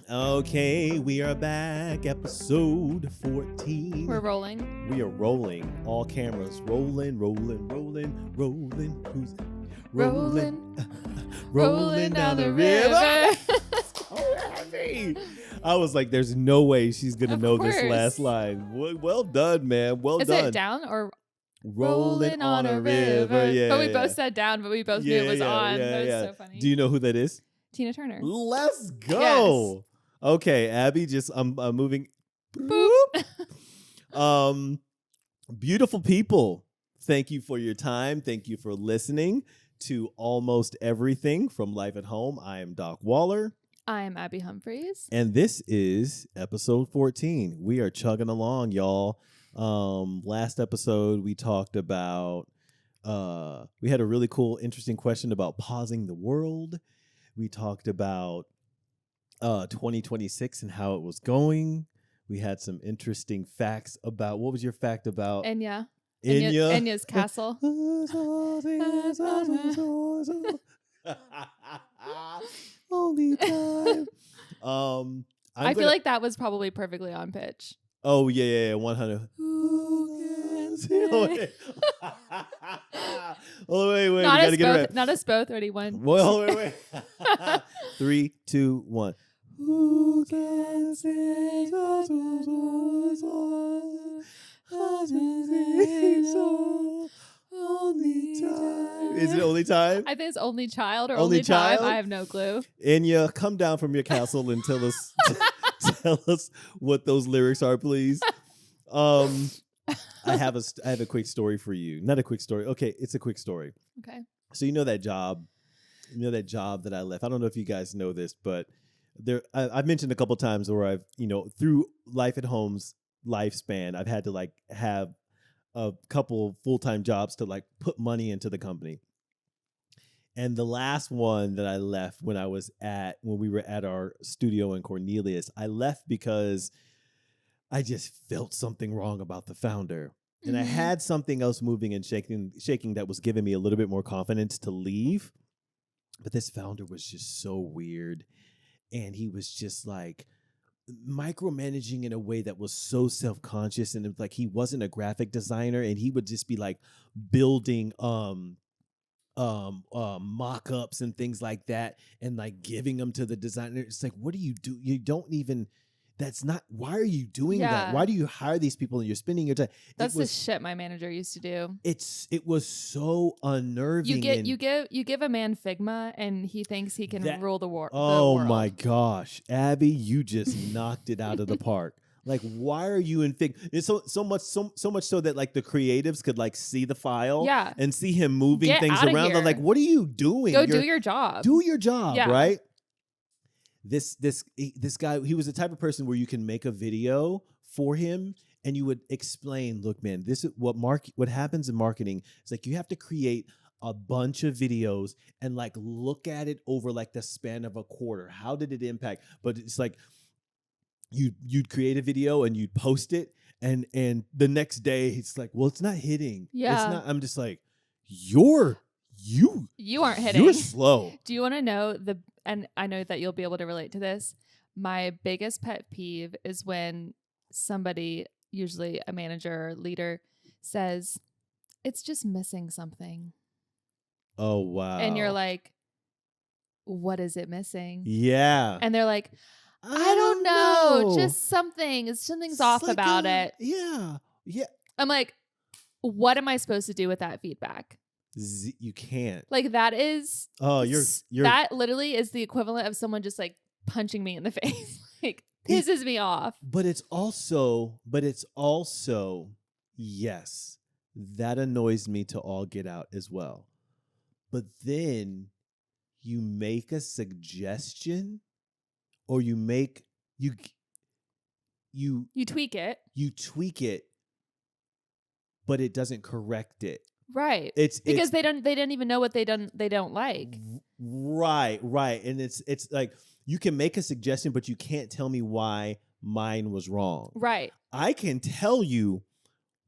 Okay, we are back. Episode 14. We're rolling. We are rolling. All cameras rolling. Who's Rolling. rolling down the river? So happy. I was like, there's no way she's going to know this last line. Well done, man. Well Is done. it down or rolling on a river? Yeah. But we both said down, but we both knew it was on. That was so funny. Do you know who that is? Tina Turner. Let's go. Yes. Okay, Abby, I'm moving. Boop. Beautiful people. Thank you for your time. Thank you for listening to almost everything from Life at Home. I am Doc Waller. I am Abby Humphries. And this is episode 14. We are chugging along, y'all. Last episode, we talked about, we had a really cool, interesting question about pausing the world. We talked about 2026 and how it was going. We had some interesting facts about, what was your fact about? Enya's castle. Only time. I feel like that was probably perfectly on pitch. Oh, yeah, 100. Oh, wait. We gotta get it right. Not us both. Ready? One. Well, wait. 3, 2, 1. Who can say so? Only time. Is it only time? I think it's only child or only time. I have no clue. Enya, come down from your castle and tell us tell us what those lyrics are, please. I have a quick story for you. Not a quick story. Okay, it's a quick story. Okay. So you know that job that I left. I don't know if you guys know this, but I've mentioned a couple times where I've, through Life at Home's lifespan, I've had to have a couple full-time jobs to put money into the company. And the last one that I left when we were at our studio in Cornelius, I left because I just felt something wrong about the founder. And I had something else moving and shaking that was giving me a little bit more confidence to leave. But this founder was just so weird. And he was just micromanaging in a way that was so self-conscious. And it was he wasn't a graphic designer, and he would just be building mock-ups and things like that and giving them to the designer. It's what do you do? You don't even... That's not, why are you doing that? Why do you hire these people and you're spending your time? That's the shit my manager used to do. It was so unnerving. You give a man Figma and he thinks he can rule the world. Oh my gosh. Abby, you just knocked it out of the park. Why are you in Figma? It's so much so that the creatives could see the file and see him moving things around. They're what are you doing? Do your job. Do your job, right? This guy, he was the type of person where you can make a video for him and you would explain, look, man, this is what happens in marketing. It's you have to create a bunch of videos and look at it over the span of a quarter. How did it impact? But it's you'd create a video and you'd post it and the next day it's well, it's not hitting. Yeah. It's not. I'm just you aren't hitting. You're slow. Do you want to know and I know that you'll be able to relate to this. My biggest pet peeve is when somebody, usually a manager or leader, says, it's just missing something. Oh, wow. And you're what is it missing? Yeah. And they're I don't know. Just something's off about it. Yeah. Yeah. I'm what am I supposed to do with that feedback? You can't. That is. Oh, you're. That literally is the equivalent of someone just punching me in the face. Pisses me off. But it's also. Yes, that annoys me to all get out as well. But then you make a suggestion, or you tweak it. You tweak it, but it doesn't correct it. Right. Because they didn't even know what they don't like. Right. And it's you can make a suggestion, but you can't tell me why mine was wrong. Right. I can tell you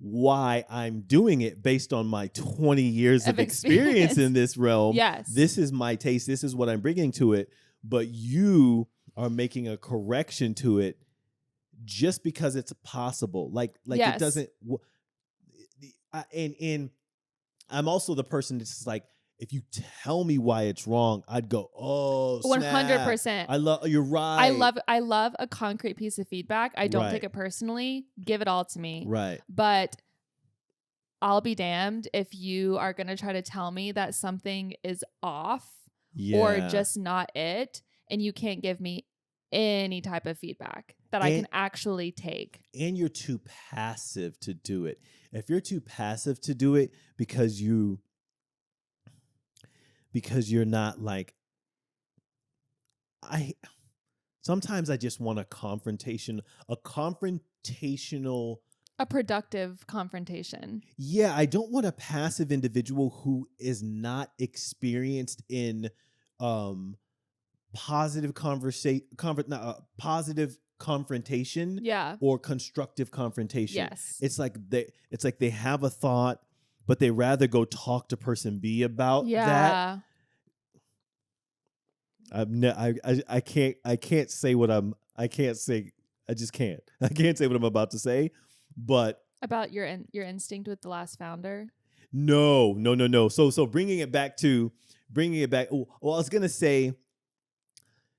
why I'm doing it based on my 20 years of experience in this realm. Yes. This is my taste. This is what I'm bringing to it. But you are making a correction to it just because it's possible. Like Yes. it doesn't. And I'm also the person that's just like, if you tell me why it's wrong, I'd go, oh, 100%. You're right. I love a concrete piece of feedback. I don't take Right. it personally. Give it all to me. Right. But I'll be damned if you are going to try to tell me that something is off or just not it, and you can't give me any type of feedback that I can actually take. And you're too passive to do it. If you're too passive to do it because you're not like, sometimes I just want a confrontational, a productive confrontation. Yeah, I don't want a passive individual who is not experienced in positive confrontation or constructive confrontation. Yes. It's like they have a thought, but they rather go talk to person B about that. I can't say what I can't say. I just can't. I can't say what I'm about to say. But about your instinct with the last founder. No. So bringing it back. Well, I was gonna say,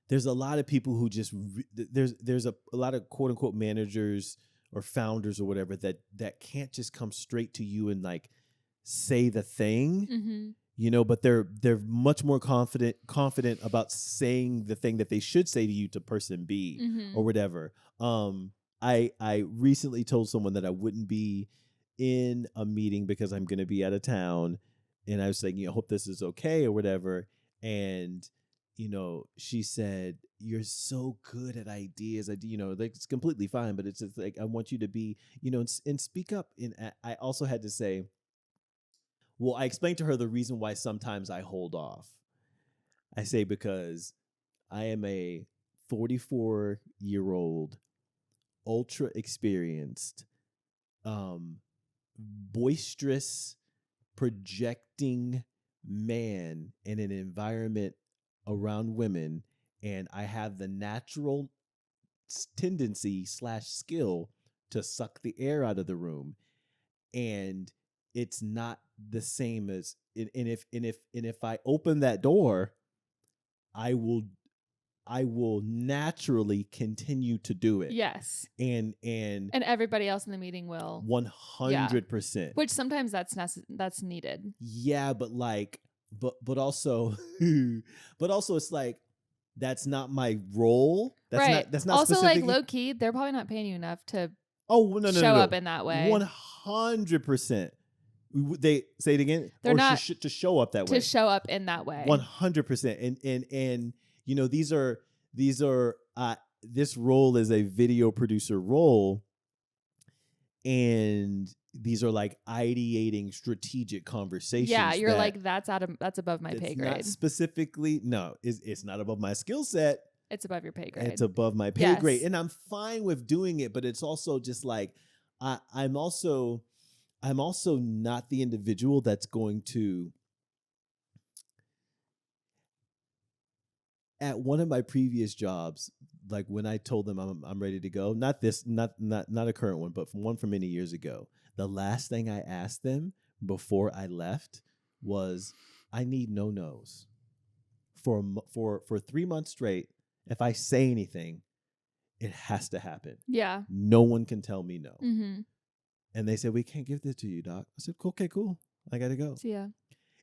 there's a lot of people who just there's a lot of quote unquote managers or founders or whatever that can't just come straight to you and like say the thing, but they're much more confident about saying the thing that they should say to you to person B or whatever. I recently told someone that I wouldn't be in a meeting because I'm going to be out of town, and I was saying, I hope this is okay or whatever. And she said, "You're so good at ideas. Like it's completely fine, but it's just like I want you to be, and speak up." And I also had to say, well, I explained to her the reason why sometimes I hold off. I say because I am a 44-year-old, ultra experienced, boisterous, projecting man in an environment around women, and I have the natural tendency / skill to suck the air out of the room, and it's not the same as and if I open that door, I will naturally continue to do it. Yes. And everybody else in the meeting will. 100%. Which sometimes that's needed. Yeah, but also it's like, that's not my role. That's right. That's not also like low key, they're probably not paying you enough to show up in that way. 100%. They say it again. They're not to show up that way. To show up in that way. 100%. And these are this role is a video producer role, and these are like ideating strategic conversations. Yeah, you're like, that's above my pay grade. Not specifically, no, it's not above my skill set. It's above your pay grade. It's above my pay grade, and I'm fine with doing it. But it's also just like I'm also not the individual that's going to. At one of my previous jobs, like when I told them I'm ready to go, not a current one, but from many years ago, the last thing I asked them before I left was, I need no-nos for 3 months straight. If I say anything, it has to happen. Yeah. No one can tell me no. Mm-hmm. And they said, we can't give this to you, Doc. I said, okay, cool. I got to go. See ya.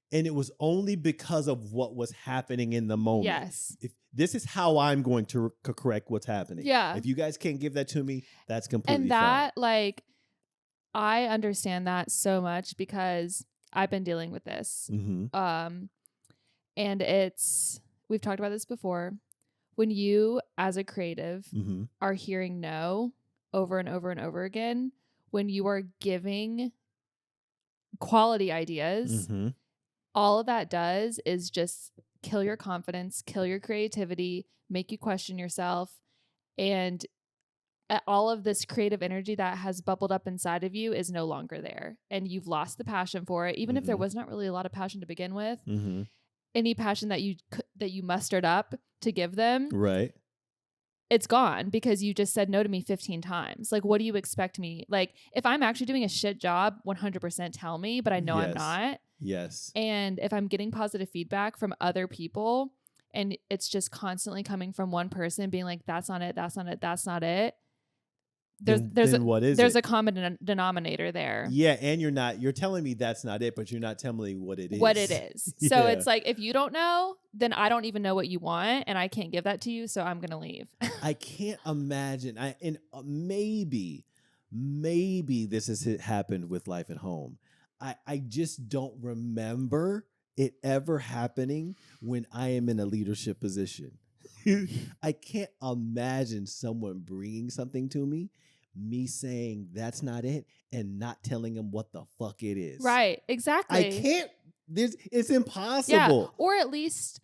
And it was only because of what was happening in the moment. Yes. If this is how I'm going to correct what's happening. Yeah. If you guys can't give that to me, that's completely fine. And that, like, I understand that so much because I've been dealing with this. Mm-hmm. And we've talked about this before. When you, as a creative, mm-hmm. are hearing no over and over and over again, when you are giving quality ideas, mm-hmm. all of that does is just kill your confidence, kill your creativity, make you question yourself. And all of this creative energy that has bubbled up inside of you is no longer there. And you've lost the passion for it. Even mm-hmm. if there was not really a lot of passion to begin with, mm-hmm. any passion that you mustered up to give them, right, it's gone because you just said no to me 15 times. Like, what do you expect me? Like, if I'm actually doing a shit job, 100% tell me, but I know I'm Yes. not. Yes. And if I'm getting positive feedback from other people and it's just constantly coming from one person being like, that's not it, that's not it, that's not it. Then what is there's it? a common denominator there. Yeah, and you're telling me that's not it, but you're not telling me what it is. What it is. So it's like, if you don't know, then I don't even know what you want and I can't give that to you, so I'm going to leave. I can't imagine. Maybe this has happened with Life at Home. I just don't remember it ever happening when I am in a leadership position. I can't imagine someone bringing something to me saying that's not it, and not telling them what the fuck it is. Right, exactly. I can't. It's impossible. Yeah, or at least,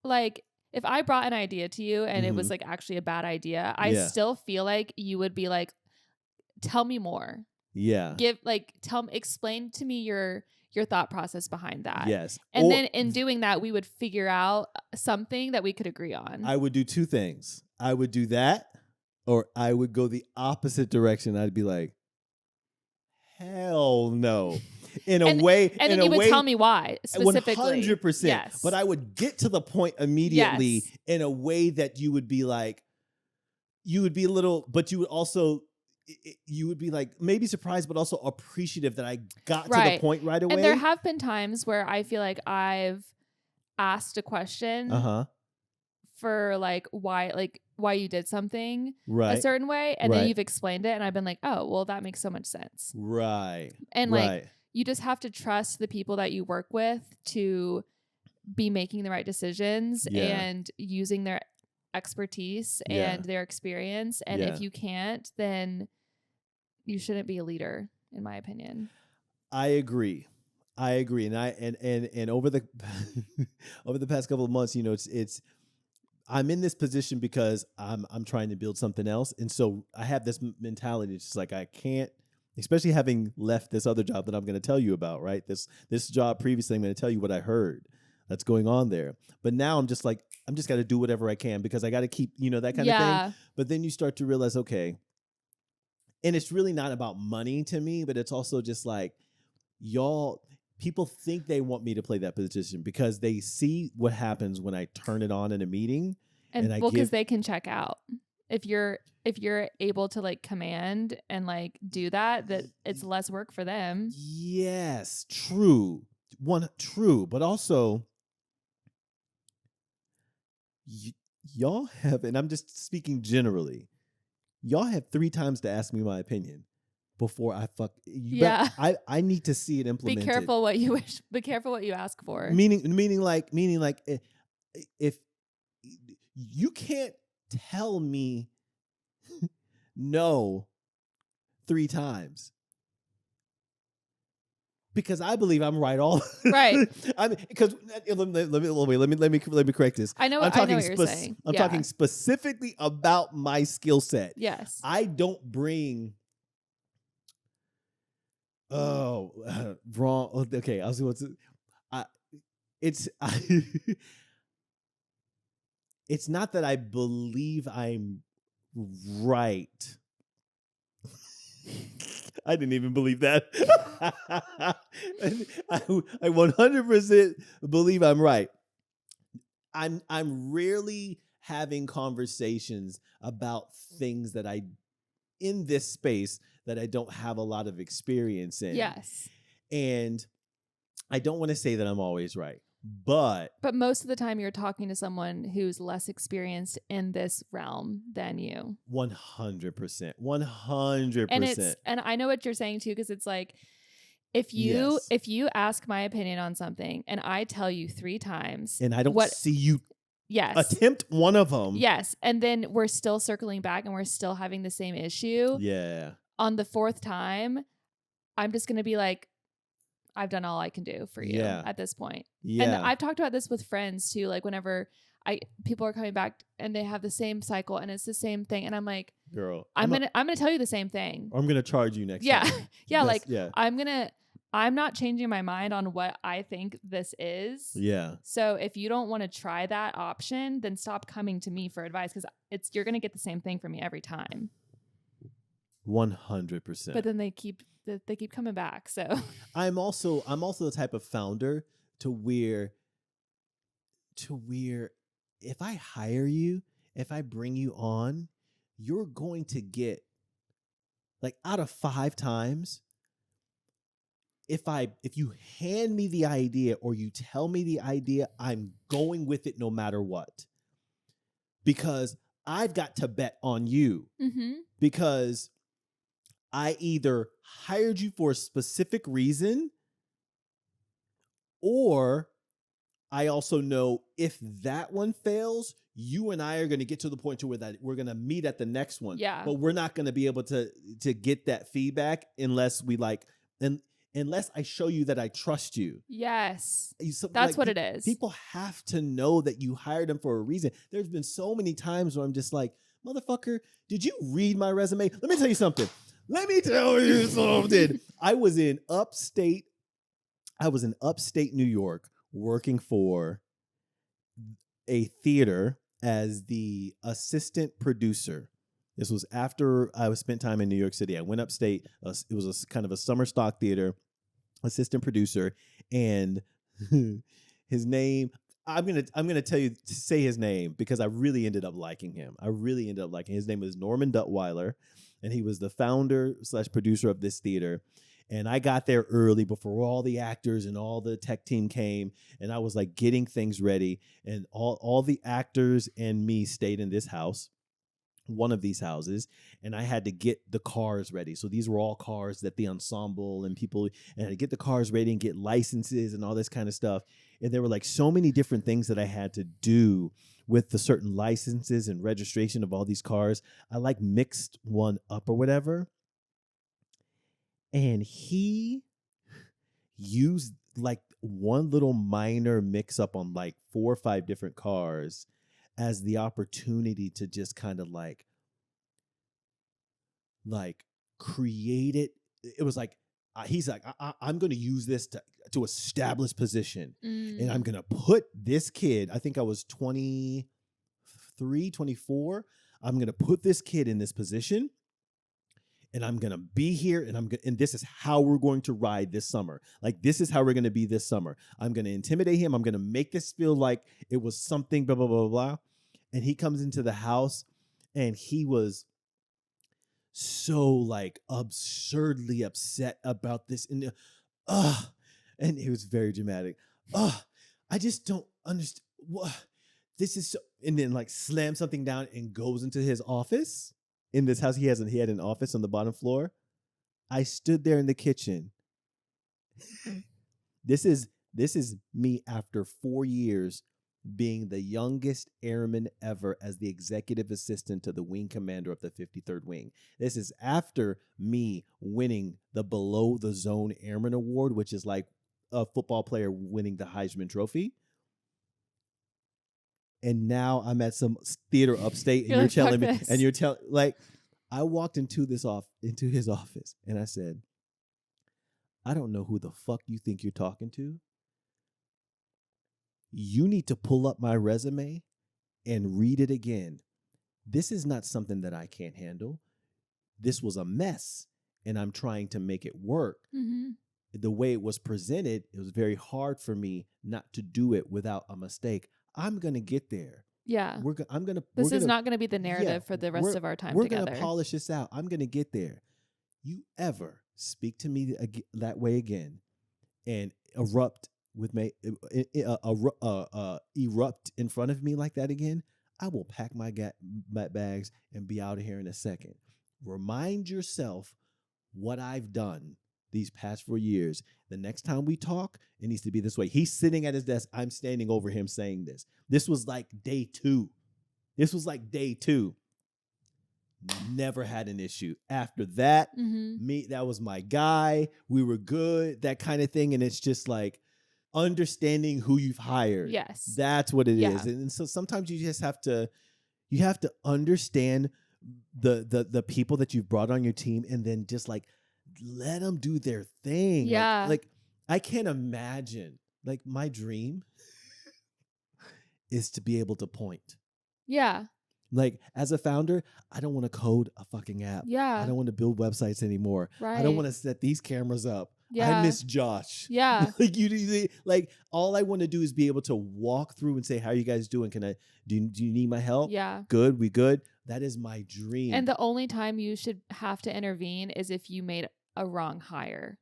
like, if I brought an idea to you and it was like actually a bad idea, I still feel like you would be like, tell me more. Yeah. Explain to me your thought process behind that. Yes. And then in doing that, we would figure out something that we could agree on. I would do two things. I would do that, or I would go the opposite direction. I'd be like, hell no. In a way. And then you would tell me why, specifically. 100%. Yes. But I would get to the point immediately in a way that you would be like, you would be a little, but you would also, you would be like maybe surprised, but also appreciative that I got to the point right away. And there have been times where I feel like I've asked a question for why you did something a certain way, and then you've explained it, and I've been like, oh, well, that makes so much sense. Right. And you just have to trust the people that you work with to be making the right decisions and using their expertise and their experience. And if you can't, then you shouldn't be a leader, in my opinion. I agree. And over the over the past couple of months, it's I'm in this position because I'm trying to build something else, and so I have this mentality. It's just like I can't, especially having left this other job that I'm going to tell you about. Right, this job previously, I'm going to tell you what I heard that's going on there. But now I'm just got to do whatever I can because I got to keep that kind of thing. But then you start to realize, okay, and it's really not about money to me, but it's also just like people think they want me to play that position because they see what happens when I turn it on in a meeting. And because they can check out. If you're able to command and do that it's less work for them. Yes, true. But also y'all have, and I'm just speaking generally, y'all have 3 times to ask me my opinion before I fuck. I need to see it implemented. Be careful what you wish. Be careful what you ask for. Meaning like if you can't tell me no 3 times because I believe I'm right all right. I mean, because let me correct this. I know what you're saying. I'm talking specifically about my skill set. Yes. I don't bring. Wrong. Okay, I was going to. It's not that I believe I'm right. I didn't even believe that. I 100% believe I'm right. I'm rarely having conversations about things that in this space that I don't have a lot of experience in. Yes. And I don't want to say that I'm always right. But most of the time you're talking to someone who's less experienced in this realm than you. 100%. 100%. And I know what you're saying too, because it's like if you ask my opinion on something and I tell you 3 times and I don't see you attempt one of them. Yes. And then we're still circling back and we're still having the same issue. Yeah. On the 4th time, I'm just gonna be like, I've done all I can do for you at this point. Yeah. And I've talked about this with friends too. Like whenever people are coming back and they have the same cycle and it's the same thing. And I'm like, girl, I'm gonna tell you the same thing. Or I'm gonna charge you next time. Yeah. I'm not changing my mind on what I think this is. Yeah. So if you don't want to try that option, then stop coming to me for advice because you're going to get the same thing from me every time. 100%. But then they keep coming back. So I'm also the type of founder to where if I hire you, if I bring you on, you're going to get like out of 5 times, if you hand me the idea or you tell me the idea, I'm going with it no matter what. Because I've got to bet on you. mm-hmm. Because I either hired you for a specific reason, or I also know if that one fails, you and I are going to get to the point to where that we're going to meet at the next one. Yeah. But we're not going to be able to get that feedback unless unless I show you that I trust you. Yes. That's what it is. People have to know that you hired them for a reason. There's been so many times where I'm just like, motherfucker, did you read my resume? Let me tell you something. I was in upstate New York working for a theater as the assistant producer. This was after I spent time in New York City. I went upstate. It was kind of a summer stock theater, assistant producer, and his name. I'm gonna say his name because I really ended up liking him. His name was Norman Duttweiler, and he was the founder / producer of this theater. And I got there early before all the actors and all the tech team came, and I was like getting things ready. And all the actors and me stayed in this house, one of these houses, and I had to get the cars ready. So these were all cars that the ensemble and people, and I had to get the cars ready and get licenses and all this kind of stuff. And there were like so many different things that I had to do with the certain licenses and registration of all these cars. I like mixed one up or whatever. And he used like one little minor mix up on like 4 or 5 different cars as the opportunity to just kind of like create it. It was like, he's like, I'm going to use this to establish position. And I'm going to put this kid, I think I was 23, 24. I'm going to put this kid in this position. And I'm going to be here, and this is how we're going to ride this summer. Like, this is how we're going to be this summer. I'm going to intimidate him. I'm going to make this feel like it was something, blah, blah, blah, blah. And he comes into the house, and he was so, like, absurdly upset about this. And he was very dramatic. I just don't understand. This is so, and then, like, slams something down and goes into his office. In this house, he had an office on the bottom floor. I stood there in the kitchen. This is me after 4 years being the youngest airman ever as the executive assistant to the wing commander of the 53rd Wing. This is after me winning the Below the Zone Airman Award, which is like a football player winning the Heisman Trophy. And now I'm at some theater upstate, and you're telling me, and you're telling, like, I walked into his office, and I said, I don't know who the fuck you think you're talking to. You need to pull up my resume and read it again. This is not something that I can't handle. This was a mess, and I'm trying to make it work. Mm-hmm. The way it was presented, it was very hard for me not to do it without a mistake. I'm going to get there. Yeah. This is not going to be the narrative for the rest of our time together. We're going to polish this out. I'm going to get there. You ever speak to me that way again and erupt in front of me like that again, I will pack my bags and be out of here in a second. Remind yourself what I've done these past 4 years. The next time we talk, it needs to be this way. He's sitting at his desk. I'm standing over him saying this. This was like day 2. Never had an issue. After that, that was my guy. We were good, that kind of thing. And it's just like understanding who you've hired. Yes. That's what it is. And so sometimes you just have to understand the people that you've brought on your team, and then just like let them do their thing. Yeah. Like I can't imagine. Like my dream is to be able to point. Yeah. Like as a founder, I don't want to code a fucking app. Yeah. I don't want to build websites anymore. Right. I don't want to set these cameras up. I Yeah. miss Josh. Yeah. Like like all I want to do is be able to walk through and say, "How are you guys doing? Can I do you need my help? Yeah. Good, we good." That is my dream. And the only time you should have to intervene is if you made a wrong hire.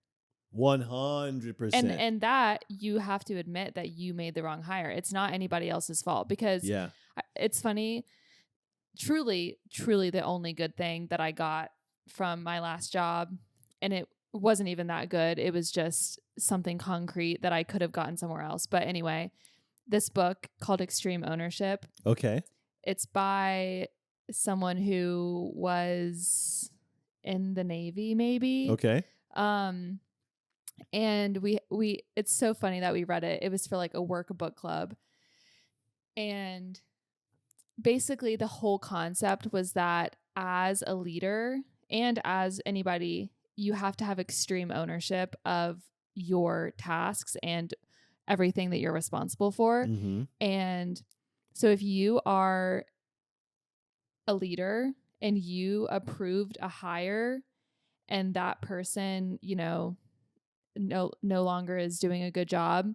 100%. And that you have to admit that you made the wrong hire. It's not anybody else's fault, because it's funny. Truly, truly the only good thing that I got from my last job, and it wasn't even that good. It was just something concrete that I could have gotten somewhere else. But anyway, this book called Extreme Ownership. Okay. It's by someone who was in the Navy, maybe. Okay. And we it's so funny that we read it. It was for like a workbook club. And basically the whole concept was that as a leader and as anybody, you have to have extreme ownership of your tasks and everything that you're responsible for. Mm-hmm. And so if you are a leader and you approved a hire and that person, no longer is doing a good job,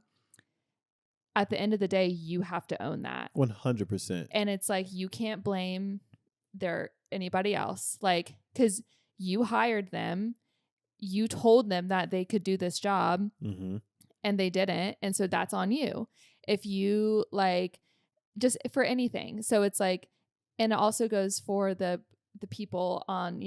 at the end of the day, you have to own that. 100%. And it's like, you can't blame anybody else. Like, because you hired them, you told them that they could do this job, mm-hmm. and they didn't. And so that's on you. If you just for anything. So it's like, and it also goes for the people on,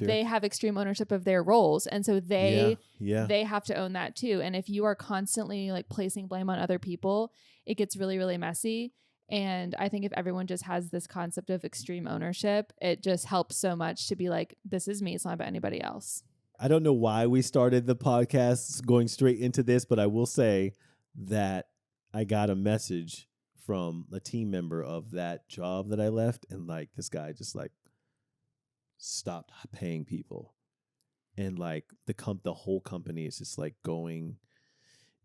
they have extreme ownership of their roles, and so they have to own that too. And if you are constantly like placing blame on other people, it gets really, really messy. And I think if everyone just has this concept of extreme ownership, it just helps so much to be like, this is me, it's not about anybody else. I don't know why we started the podcast going straight into this, but I will say that I got a message from a team member of that job that I left, and like this guy just like stopped paying people, and like the whole company is just like going.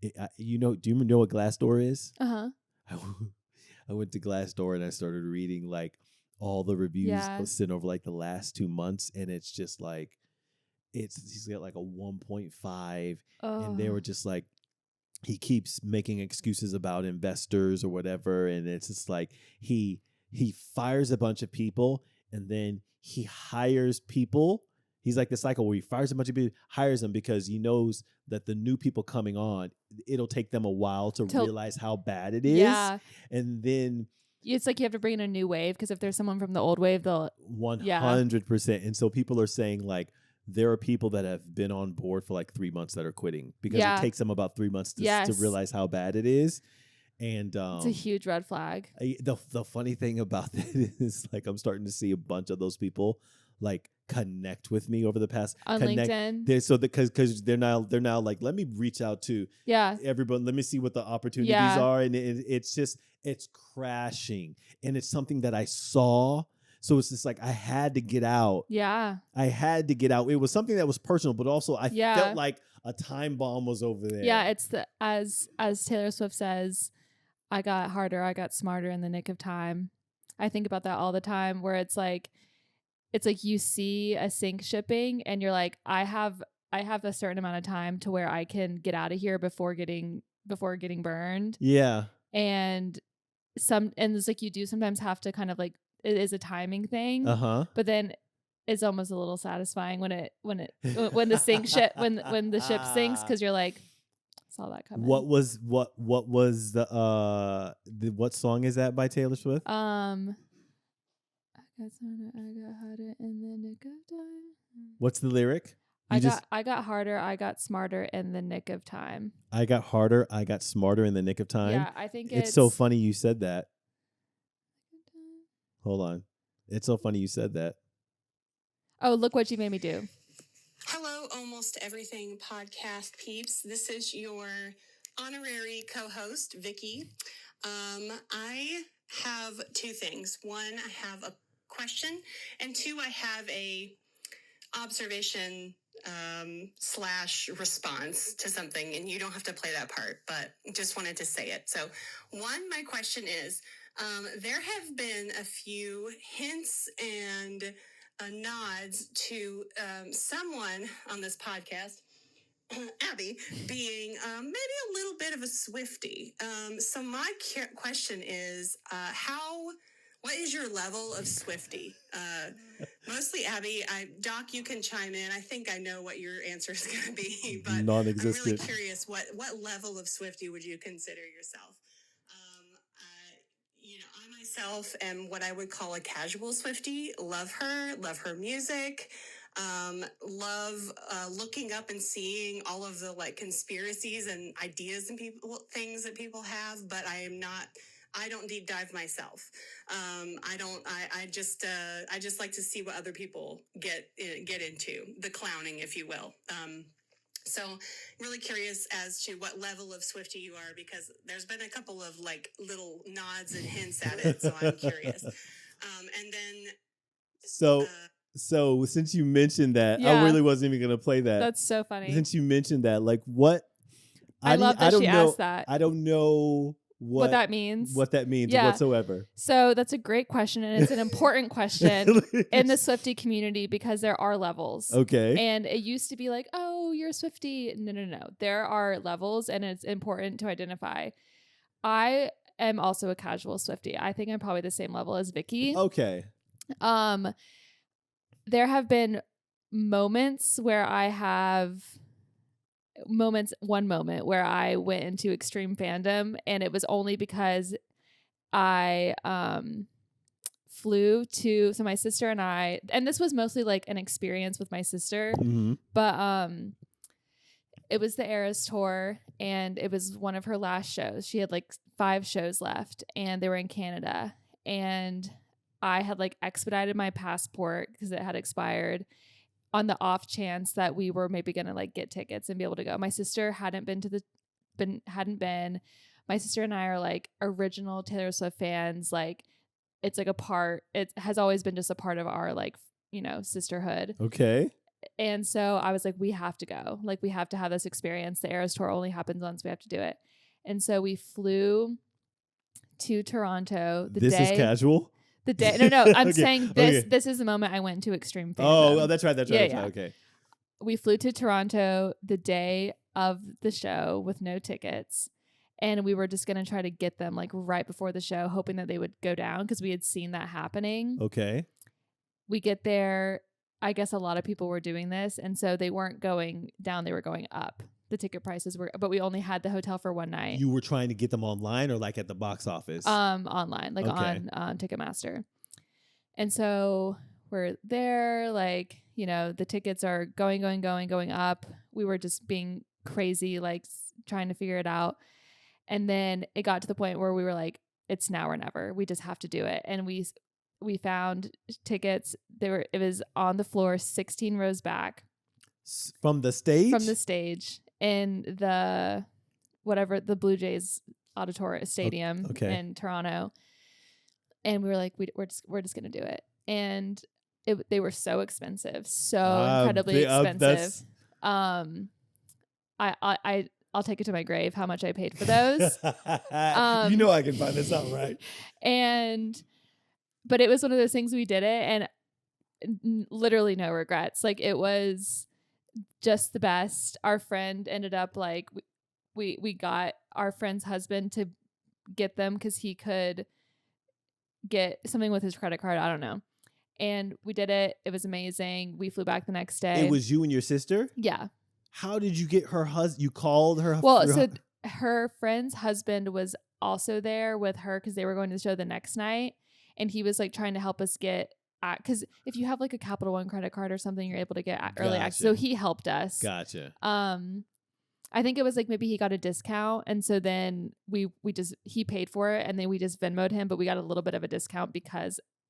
Do you know what Glassdoor is? Uh-huh. I went to Glassdoor and I started reading like all the reviews sent over like the last 2 months, and it's just like he's got like a 1.5, and they were just like, he keeps making excuses about investors or whatever, and it's just like he fires a bunch of people and then he hires people. He's like the cycle where he fires a bunch of people, hires them because he knows that the new people coming on, it'll take them a while to realize how bad it is. Yeah. And then it's like you have to bring in a new wave, because if there's someone from the old wave, they'll 100%. And so people are saying like there are people that have been on board for like 3 months that are quitting because it takes them about 3 months to realize how bad it is. And it's a huge red flag. The funny thing about that is like I'm starting to see a bunch of those people like connect with me over the past on LinkedIn. Because they're now like, let me reach out to everyone. Let me see what the opportunities are, and it's crashing, and it's something that I saw. So it's just like I had to get out. Yeah, I had to get out. It was something that was personal, but also I felt like a time bomb was over there. Yeah, it's as Taylor Swift says, I got harder, I got smarter in the nick of time. I think about that all the time, where it's like you see a sink shipping and you're like, I have a certain amount of time to where I can get out of here before getting burned. Yeah. And it's like you do sometimes have to kind of like, it is a timing thing. Uh-huh. But then it's almost a little satisfying when the sink ship when the ship sinks, because you're like, saw that coming. What was the what song is that by Taylor Swift? I got harder in the nick of time. What's the lyric? I got harder, I got smarter in the nick of time. I got harder, I got smarter in the nick of time. Yeah, I think it's so funny you said that. Hold on. It's so funny you said that. Oh, look what you made me do. Hello, Almost Everything podcast peeps. This is your honorary co-host, Vicky. I have two things. One, I have a question, and two, I have a observation / response to something, and you don't have to play that part, but just wanted to say it. So my question is, there have been a few hints and nods to someone on this podcast, Abby, being maybe a little bit of a Swiftie. So my question is, what is your level of Swiftie? Mostly Abby. Doc, you can chime in. I think I know what your answer is going to be, but I'm really Non-existent. curious. What level of Swiftie would you consider yourself? I myself am what I would call a casual Swiftie. Love her music. Love looking up and seeing all of the like conspiracies and ideas and things that people have, but I don't deep dive myself. I just like to see what other people get into, the clowning, if you will. So really curious as to what level of Swiftie you are, because there's been a couple of like little nods and hints at it. So I'm curious. And then So since you mentioned that, I Yeah. really wasn't even going to play that. That's so funny. Since you mentioned that, like what? I love that she know, asked that. I don't know What that means. Yeah. whatsoever. So that's a great question, and it's an important question in the Swiftie community because there are levels. Okay. And it used to be like, oh, you're a Swiftie. No. There are levels, and it's important to identify. I am also a casual Swiftie. I think I'm probably the same level as Vicky. Okay. There have been moments where one moment where I went into extreme fandom, and it was only because I flew to, so my sister and I, and this was mostly like an experience with my sister, Mm-hmm. but it was the Eras tour, and it was one of her last shows. She had like 5 shows left, and they were in Canada, and I had like expedited my passport because it had expired on the off chance that we were maybe going to like get tickets and be able to go. My sister hadn't been. My sister and I are like original Taylor Swift fans. Like it's like it has always been just a part of our like, sisterhood. Okay. And so I was like, we have to go. Like we have to have this experience. The Eras tour only happens once. We have to do it. And so we flew to Toronto This is casual? The day. No. I'm Okay, saying this is the moment I went into extreme fandom. Oh, well, that's right. Yeah. Okay. We flew to Toronto the day of the show with no tickets. And we were just going to try to get them like right before the show, hoping that they would go down because we had seen that happening. Okay. We get there. I guess a lot of people were doing this. And so they weren't going down. They were going up. The ticket prices were, but we only had the hotel for one night. You were trying to get them online or like at the box office? Online, like Okay. on Ticketmaster. And so we're there, like, the tickets are going up. We were just being crazy, like trying to figure it out. And then it got to the point where we were like, it's now or never. We just have to do it. And we found tickets. It was on the floor, 16 rows back. From the stage? From the stage in the Blue Jays stadium in Toronto. And we were like, we're just gonna do it. And they were so expensive, so incredibly expensive. I'll take it to my grave how much I paid for those. I can find this out, right? But it was one of those things, we did it, and literally no regrets. Like it was just the best. Our friend ended up like we got our friend's husband to get them because he could get something with his credit card. I don't know. And we did it. It was amazing. We flew back the next day. It was you and your sister? Yeah. How did you get her husband? You called her? Well, so her friend's husband was also there with her because they were going to the show the next night. And he was like trying to help us get, because if you have like a Capital One credit card or something, you're able to get early access. So he helped us. Gotcha. I think it was like maybe he got a discount. And so then he paid for it, and then we just Venmo'd him, but we got a little bit of a discount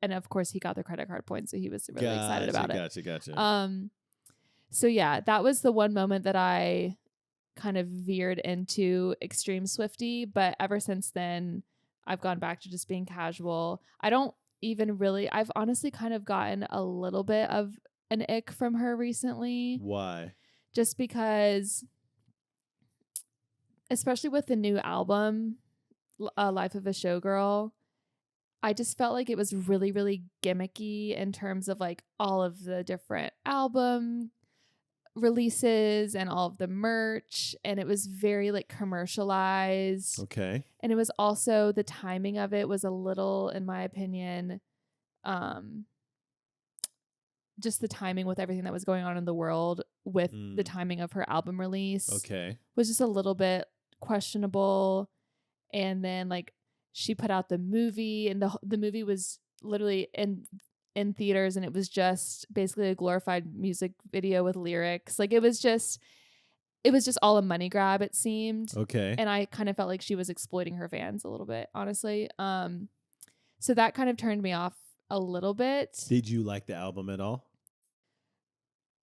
and of course he got the credit card points. So he was really excited about it. Gotcha. So yeah, that was the one moment that I kind of veered into extreme Swiftie, but ever since then I've gone back to just being casual. I've honestly kind of gotten a little bit of an ick from her recently. Why? Just because, especially with the new album, Life of a Showgirl, I just felt like it was really, really gimmicky in terms of like all of the different album releases and all of the merch. And it was very like commercialized. Okay. And it was also, the timing of it was a little, in my opinion, just the timing with everything that was going on in the world with the timing of her album release was just a little bit questionable. And then like she put out the movie, and the movie was literally in theaters, and it was just basically a glorified music video with lyrics. Like it was just all a money grab, it seemed. Okay. And I kind of felt like she was exploiting her fans a little bit, honestly. So that kind of turned me off a little bit. Did you like the album at all?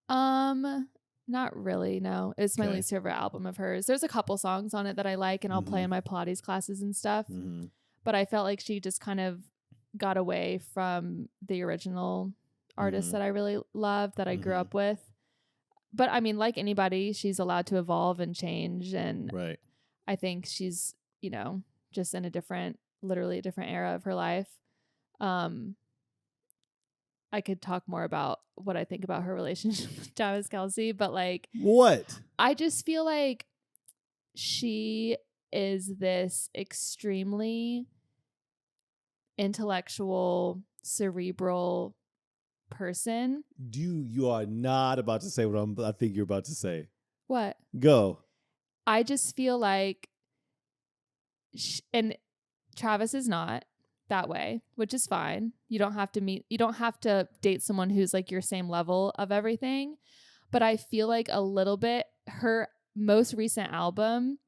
Not really, no. It's my least favorite album of hers. There's a couple songs on it that I like, and I'll play in my Pilates classes and stuff. But I felt like she just kind of got away from the original artist that I really loved, that I grew up with. But I mean, like anybody, she's allowed to evolve and change. And I think she's, you know, just in literally a different era of her life. I could talk more about what I think about her relationship with Travis Kelce, but like, what? I just feel like she is this extremely intellectual, cerebral person. You are not about to say what I think you're about to say. What? Go. I just feel like, and Travis is not that way, which is fine. You don't have to date someone who's like your same level of everything. But I feel like a little bit, her most recent album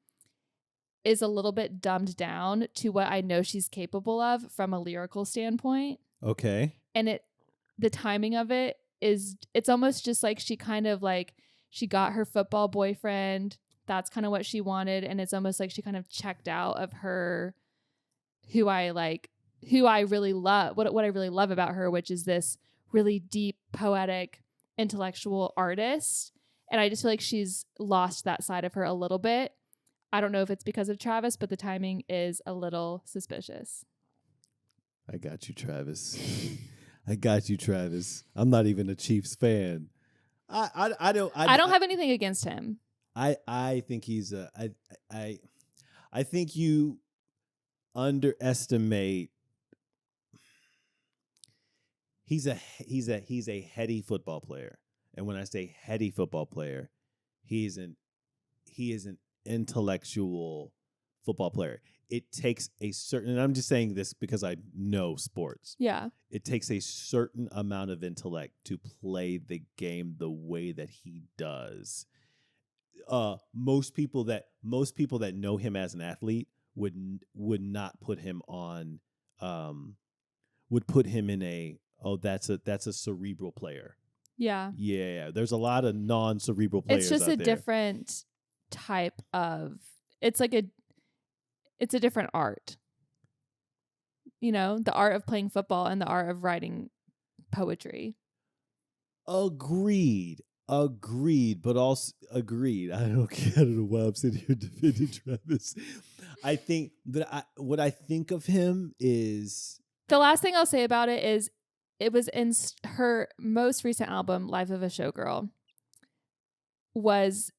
is a little bit dumbed down to what I know she's capable of from a lyrical standpoint. Okay. And the timing of it it's almost just like she kind of like, she got her football boyfriend. That's kind of what she wanted. And it's almost like she kind of checked out of who I really love, what I really love about her, which is this really deep, poetic, intellectual artist. And I just feel like she's lost that side of her a little bit. I don't know if it's because of Travis, but the timing is a little suspicious. I got you, Travis. I got you, Travis. I'm not even a Chiefs fan. I don't have anything against him. I think he's I think you underestimate. He's a heady football player. And when I say heady football player, he is an intellectual football player. It takes a certain, and I'm just saying this because I know sports. Yeah. It takes a certain amount of intellect to play the game the way that he does. Most people that know him as an athlete would not put him on, would put him in a, that's a cerebral player. Yeah. Yeah. There's a lot of non-cerebral players. It's just out a there. different type of, it's a different art. You know, the art of playing football and the art of writing poetry. Agreed, but also agreed. I don't know why I'm sitting here defending Travis. I think that what I think of him is, the last thing I'll say about it is, it was in her most recent album, Life of a Showgirl, was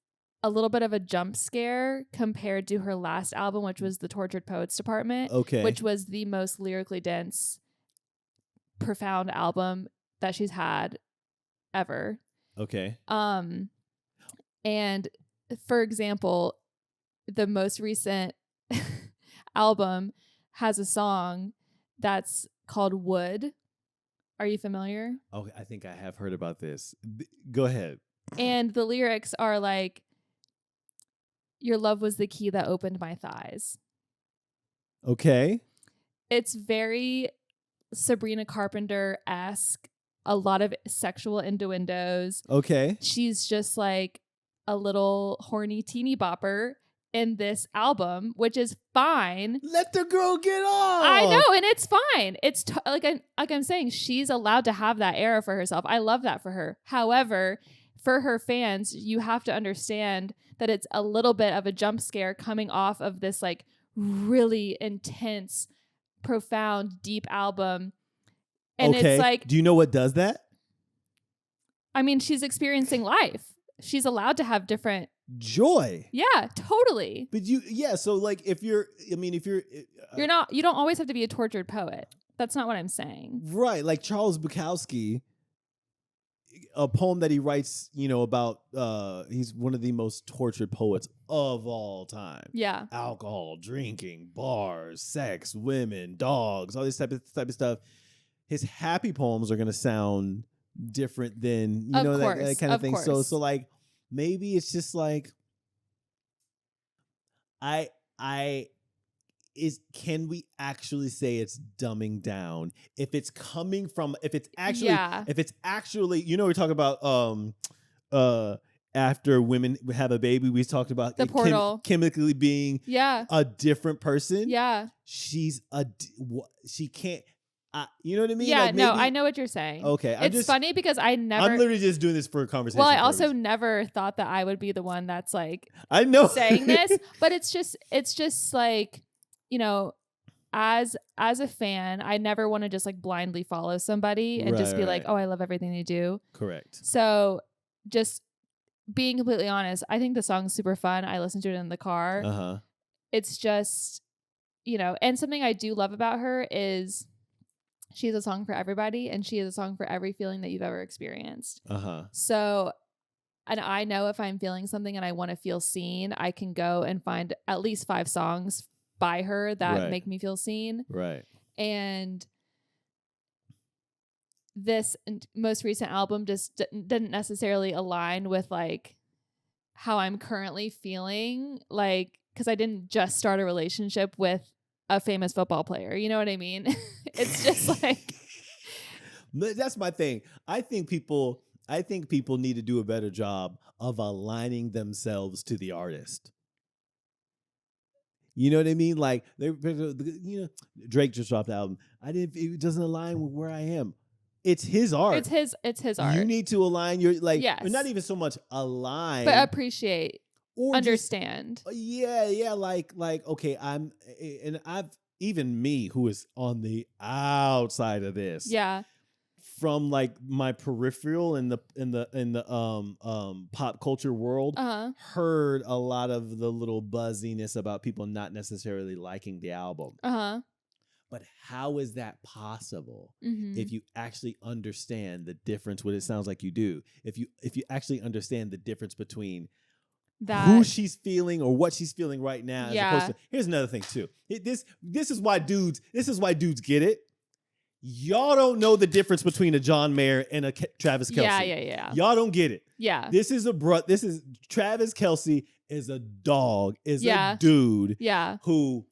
a little bit of a jump scare compared to her last album, which was The Tortured Poets Department, which was the most lyrically dense, profound album that she's had ever. Okay. And for example, the most recent album has a song that's called Wood. Are you familiar? Oh, I think I have heard about this. Go ahead. And the lyrics are like, your love was the key that opened my thighs. Okay. It's very Sabrina Carpenter-esque. A lot of sexual innuendos. Okay. She's just like a little horny teeny bopper. in this album, which is fine. Let the girl get off. I know, and it's fine. It's like I'm saying, she's allowed to have that era for herself. I love that for her. However, for her fans, you have to understand that it's a little bit of a jump scare coming off of this like really intense, profound, deep album. And okay. it's like, do you know what does that? I mean, she's experiencing life. She's allowed to have different joy. Yeah, totally. But so like if you're you don't always have to be a tortured poet. That's not what I'm saying. Right. Like Charles Bukowski, a poem that he writes, about he's one of the most tortured poets of all time. Yeah. Alcohol, drinking, bars, sex, women, dogs, all this type of stuff. His happy poems are going to sound different than, that kind of thing. Course. So like maybe it's just like can we actually say it's dumbing down if it's actually we talk about after women have a baby, we talked about the portal chemically being a different person. Yeah. She can't. You know what I mean? Yeah, like no, I know what you're saying. Okay. It's funny because I'm literally just doing this for a conversation. Well, I also never thought that I would be the one that's like I know saying this, but it's just like, as a fan, I never want to just like blindly follow somebody and just be like, oh, I love everything they do. Correct. So just being completely honest, I think the song's super fun. I listen to it in the car. Uh-huh. It's just, and something I do love about her is she has a song for everybody, and she has a song for every feeling that you've ever experienced. Uh-huh. So, and I know if I'm feeling something and I want to feel seen, I can go and find at least 5 songs by her that make me feel seen. Right. And this most recent album just didn't necessarily align with like how I'm currently feeling, like, because I didn't just start a relationship with a famous football player. You know what I mean? It's just like that's my thing. I think people need to do a better job of aligning themselves to the artist. You know what I mean? Like Drake just dropped the album. It doesn't align with where I am. It's his art. It's his art. You need to align your yes. not even so much align, but appreciate. Or understand. Like okay, even me who is on the outside of this. Yeah. From like my peripheral in the pop culture world, heard a lot of the little buzziness about people not necessarily liking the album. But how is that possible if you actually understand the difference? What it sounds like you do. If you actually understand the difference between who she's feeling or what she's feeling right now, as opposed to, here's another thing too. This is why dudes get it. Y'all don't know the difference between a John Mayer and a Travis Kelce. Yeah. Y'all don't get it. Yeah. This is Travis Kelce is a dog, is a dude who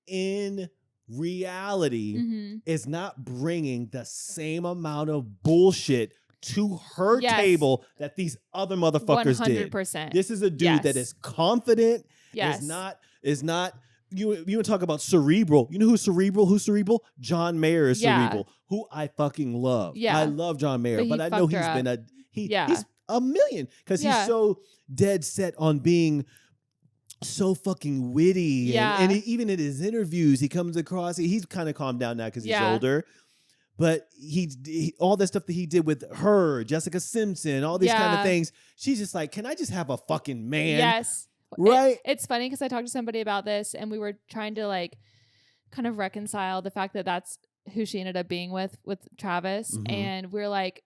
in reality is not bringing the same amount of bullshit to her table that these other motherfuckers 100%. did. This is a dude that is confident. Yes. Is not you want to talk about cerebral. You know who's cerebral? John Mayer is cerebral, who I fucking love. Yeah. I love John Mayer, but I know he's a million because he's so dead set on being so fucking witty. And even in his interviews, he comes across, he's kind of calmed down now because he's older. But he all that stuff that he did with her, Jessica Simpson, all these kind of things. She's just like, can I just have a fucking man? Yes. Right. It's funny because I talked to somebody about this and we were trying to like kind of reconcile the fact that that's who she ended up being with Travis. And we're like,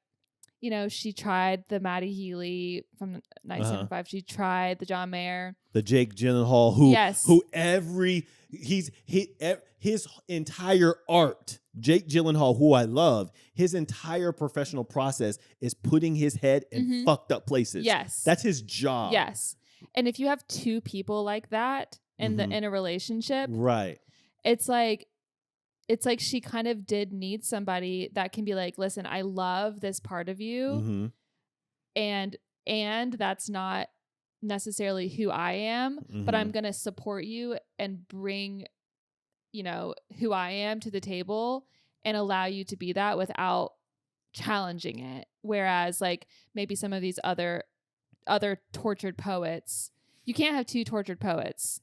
she tried the Maddie Healy from 1975. She tried the John Mayer. The Jake Gyllenhaal, his entire art, Jake Gyllenhaal, who I love, his entire professional process is putting his head in fucked up places. Yes. That's his job. Yes. And if you have 2 people like that in a relationship, right? It's like she kind of did need somebody that can be like, listen, I love this part of you, and that's not necessarily who I am, but I'm Mhm. going to support you and bring, who I am to the table and allow you to be that without challenging it. Whereas like maybe some of these other tortured poets, you can't have two tortured poets.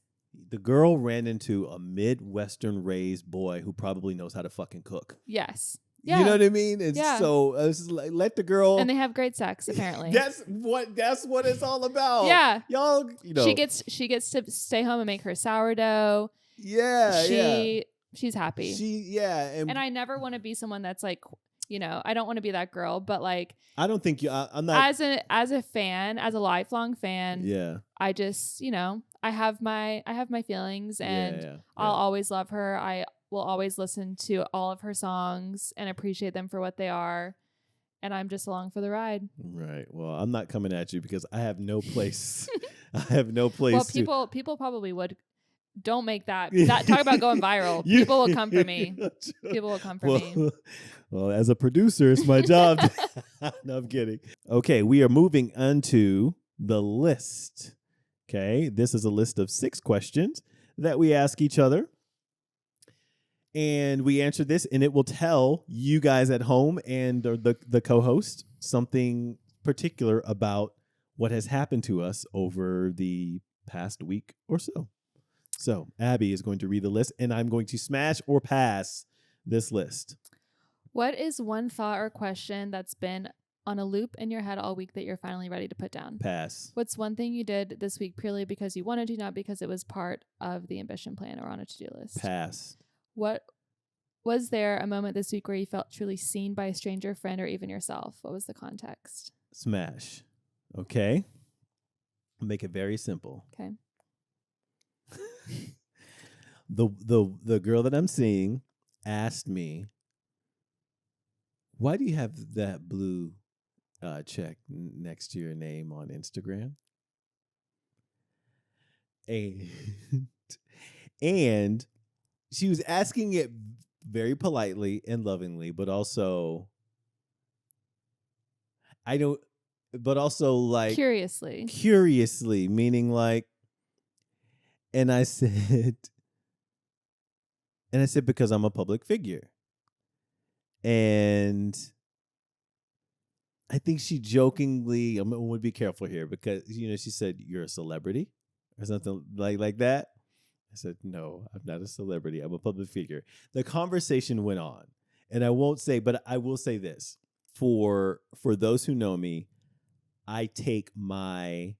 The girl ran into a Midwestern raised boy who probably knows how to fucking cook. Yes. You know Yeah. what I mean? And Yeah. so it's just like, let the girl. And they have great sex, apparently. That's what it's all about. Yeah. Y'all, She gets to stay home and make her sourdough. Yeah. She's happy. And I never want to be someone that's like, I don't want to be that girl, but like I don't think I'm not. As a fan, as a lifelong fan, Yeah. I just, I have my feelings, and I'll always love her. I will always listen to all of her songs and appreciate them for what they are. And I'm just along for the ride. Right. Well, I'm not coming at you because I have no place. I have no place. Well, people probably would. Don't make that talk about going viral. People will come for me. People will come for me. Well, as a producer, it's my job. No, I'm kidding. Okay, we are moving on to the list. Okay, this is a list of 6 questions that we ask each other. And we answer this, and it will tell you guys at home and the co-host something particular about what has happened to us over the past week or so. So Abby is going to read the list, and I'm going to smash or pass this list. What is one thought or question that's been on a loop in your head all week that you're finally ready to put down? Pass. What's one thing you did this week purely because you wanted to, not because it was part of the ambition plan or on a to-do list? Pass. What was there a moment this week where you felt truly seen by a stranger, friend, or even yourself? What was the context? Smash. Okay. I'll make it very simple. Okay. The girl that I'm seeing asked me, "Why do you have that blue check next to your name on Instagram?" And she was asking it very politely and lovingly, but also like curiously, meaning like, and I said because I'm a public figure. And I think she jokingly, I would be careful here because, she said, "You're a celebrity," or something like that. I said, "No, I'm not a celebrity. I'm a public figure." The conversation went on, and I won't say, but I will say this. For those who know me, I take my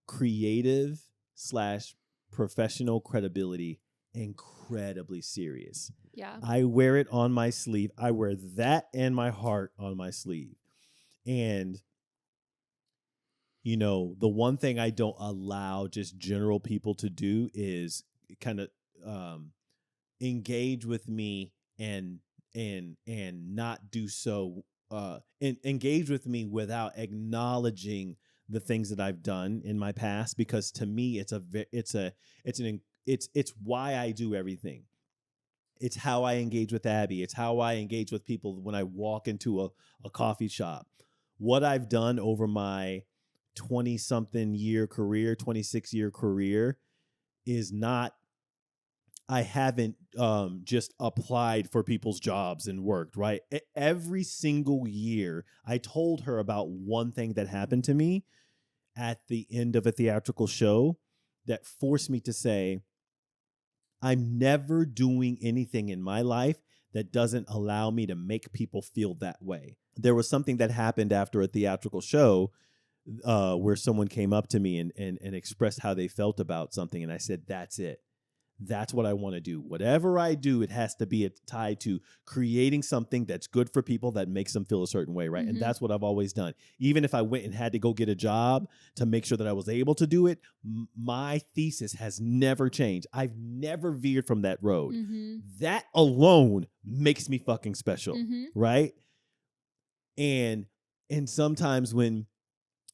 creative / professional credibility incredibly serious. Yeah. I wear it on my sleeve. I wear that and my heart on my sleeve. And, the one thing I don't allow just general people to do is kind of engage with me and not do so, and engage with me without acknowledging the things that I've done in my past, because to me it's why I do everything. It's how I engage with Abby. It's how I engage with people when I walk into a coffee shop. What I've done over my 20-something year career, 26-year career, is not, I haven't just applied for people's jobs and worked, right? Every single year, I told her about one thing that happened to me at the end of a theatrical show that forced me to say, I'm never doing anything in my life that doesn't allow me to make people feel that way. There was something that happened after a theatrical show where someone came up to me and expressed how they felt about something. And I said, that's it. That's what I want to do. Whatever I do, it has to be tied to creating something that's good for people, that makes them feel a certain way, right? Mm-hmm. And that's what I've always done. Even if I went and had to go get a job to make sure that I was able to do it, my thesis has never changed. I've never veered from that road. Mm-hmm. That alone makes me fucking special, mm-hmm. right? And sometimes when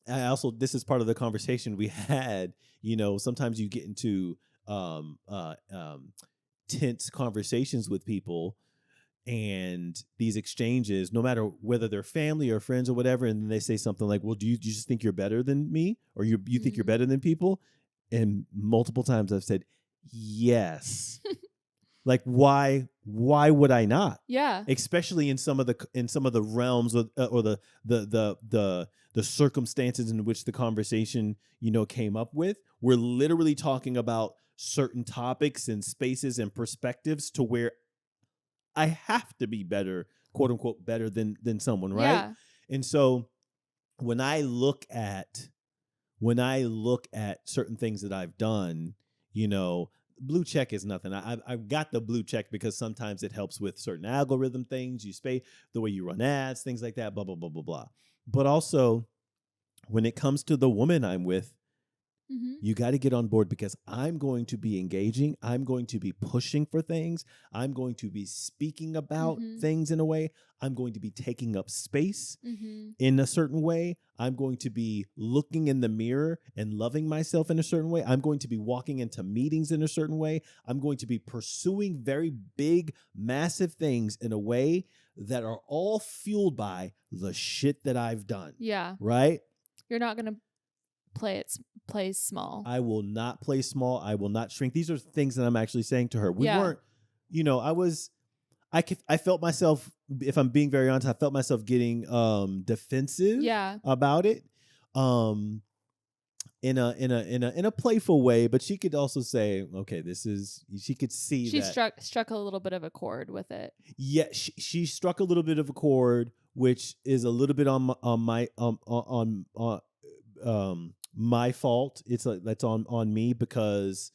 this is part of the conversation we had, sometimes you get into tense conversations with people, And these exchanges, no matter whether they're family or friends or whatever, and then they say something like, well, do you just think you're better than me? Or you think you're better than people? And multiple times I've said, yes. Like, why would I not? Yeah. Especially in some of the realms or the circumstances in which the conversation, came up with. We're literally talking about certain topics and spaces and perspectives to where I have to be better, quote unquote, better than someone, right? Yeah. And so when I look at certain things that I've done, blue check is nothing. I've got the blue check because sometimes it helps with certain algorithm things, the way you run ads, things like that, blah, blah, blah, blah, blah. But also when it comes to the woman I'm with, you got to get on board because I'm going to be engaging. I'm going to be pushing for things. I'm going to be speaking about things in a way. I'm going to be taking up space in a certain way. I'm going to be looking in the mirror and loving myself in a certain way. I'm going to be walking into meetings in a certain way. I'm going to be pursuing very big, massive things in a way that are all fueled by the shit that I've done. Yeah. Right? You're not going to play small. I will not play small. I will not shrink. These are things that I'm actually saying to her. We weren't, I felt myself, if I'm being very honest, I felt myself getting defensive about it. In a playful way, but she could also say, okay, she could see she that struck a little bit of a chord with it. Yeah, she struck a little bit of a chord, which is a little bit on my fault. It's that's on me because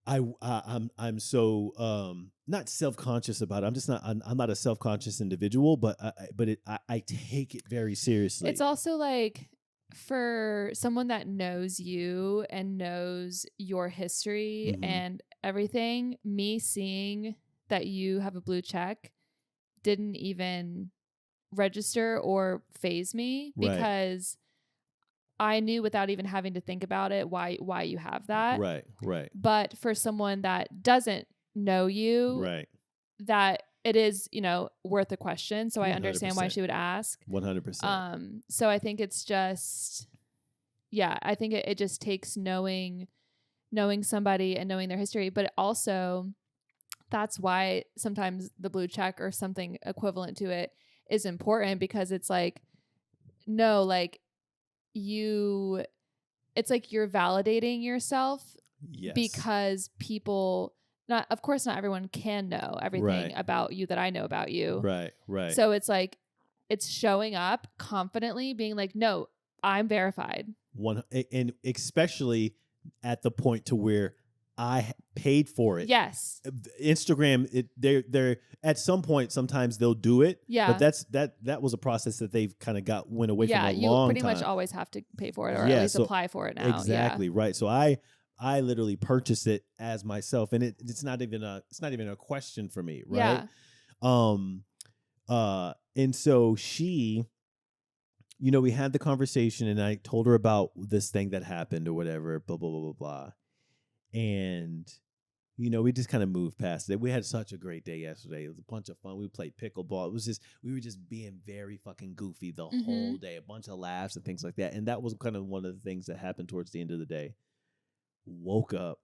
I'm so not self-conscious about it. I'm not a self-conscious individual, but I take it very seriously. It's also like for someone that knows you and knows your history and everything, me seeing that you have a blue check didn't even register or phase me because I knew without even having to think about it why you have that. Right. But for someone that doesn't know you, that it is, worth a question. So 100%. I understand why she would ask. 100%. So I think it's just, I think it just takes knowing somebody and knowing their history, but also that's why sometimes the blue check or something equivalent to it is important because it's like, no, like it's like you're validating yourself because people of course not everyone can know everything about you that I know about you. Right. So it's like, it's showing up confidently being like, no, I'm verified. And especially at the point to where I paid for it. Yes. Instagram, they're at some point, sometimes they'll do it. Yeah. But that was a process that they've kind of went away from a long time. Yeah, you pretty much always have to pay for it or at least apply for it now. Exactly, right. So I literally purchased it as myself, and it's not even a question for me, right? Yeah. And so she, we had the conversation, and I told her about this thing that happened or whatever, blah blah blah blah blah. And, we just kind of moved past it. We had such a great day yesterday. It was a bunch of fun. We played pickleball. We were just being very fucking goofy the whole day, a bunch of laughs and things like that. And that was kind of one of the things that happened towards the end of the day. Woke up,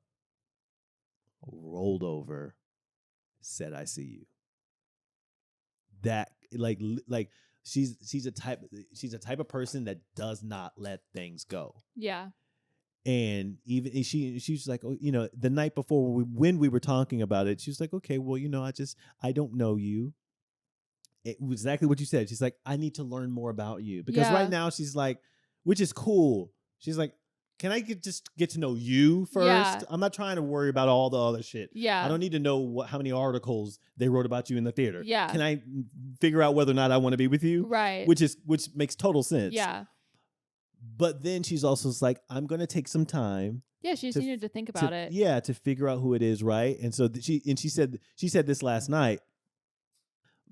rolled over, said, I see you. That like she's a type of person that does not let things go. Yeah. And even she's like, oh, the night before when we were talking about it, she was like, okay, well, I don't know you. It was exactly what you said. She's like, I need to learn more about you because right now she's like, which is cool. She's like, can I just get to know you first? Yeah. I'm not trying to worry about all the other shit. Yeah. I don't need to know how many articles they wrote about you in the theater. Yeah. Can I figure out whether or not I want to be with you? Right. Which makes total sense. Yeah. But then she's also like, I'm going to take some time. Yeah, she just needed to think about it. Yeah, to figure out who it is, right? And so she said this last night,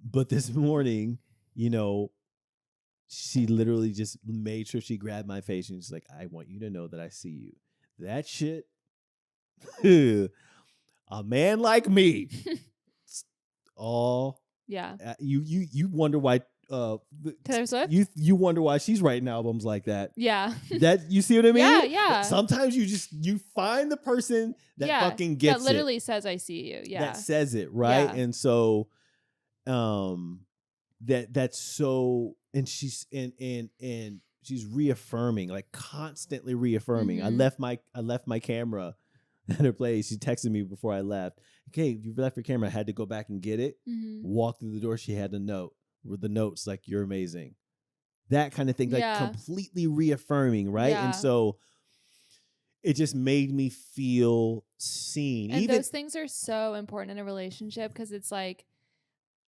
but this morning, she literally just made sure she grabbed my face and she's like, I want you to know that I see you. That shit, a man like me, all. Yeah. You wonder why. Taylor Swift? You wonder why she's writing albums like that. Yeah. That you see what I mean? Yeah. Sometimes you find the person that fucking gets that literally says I see you. Yeah. that says it, right? Yeah. And so that's so, and she's and she's reaffirming, like constantly reaffirming. I left my camera at her place. She texted me before I left. Okay, you left your camera. I had to go back and get it. Walked through the door. She had a note with the notes like, "You're amazing." That kind of thing, like completely reaffirming, right? Yeah. And so it just made me feel seen. And those things are so important in a relationship, because it's like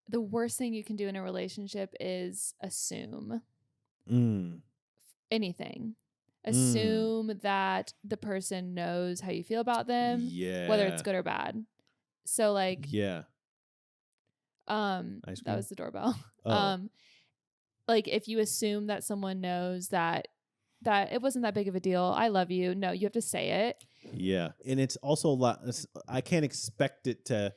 the worst thing you can do in a relationship is assume anything. Assume that the person knows how you feel about them, whether it's good or bad. So like, that was the doorbell. Like if you assume that someone knows that it wasn't that big of a deal, I love you. No, you have to say it. Yeah. And it's also a lot, I can't expect it to,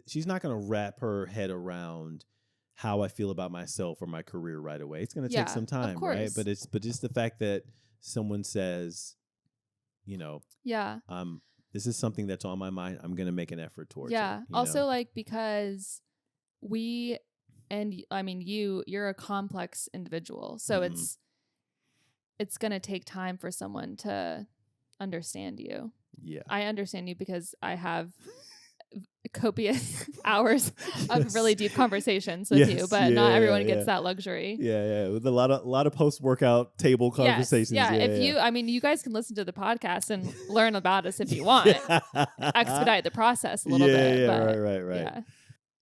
she's not going to wrap her head around how I feel about myself or my career right away. It's going to take some time, right? But just the fact that someone says, this is something that's on my mind, I'm going to make an effort towards it. Yeah. Also, like, because you're a complex individual. So it's going to take time for someone to understand you. Yeah. I understand you because I have copious hours of really deep conversations with you, but not everyone gets that luxury. Yeah. With a lot of post-workout table conversations. You guys can listen to the podcast and learn about us if you want. Expedite the process a little bit. Right. Yeah.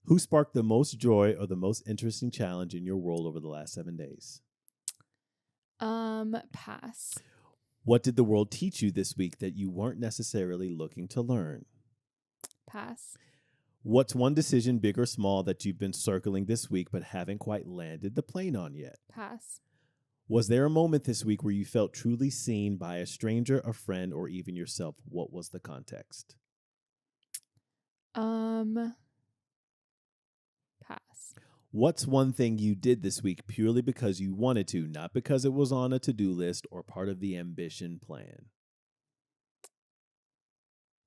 Who sparked the most joy or the most interesting challenge in your world over the last 7 days? Pass. What did the world teach you this week that you weren't necessarily looking to learn? Pass. What's one decision, big or small, that you've been circling this week but haven't quite landed the plane on yet? Pass. Was there a moment this week where you felt truly seen by a stranger, a friend, or even yourself? What was the context? Pass. What's one thing you did this week purely because you wanted to, not because it was on a to-do list or part of the ambition plan?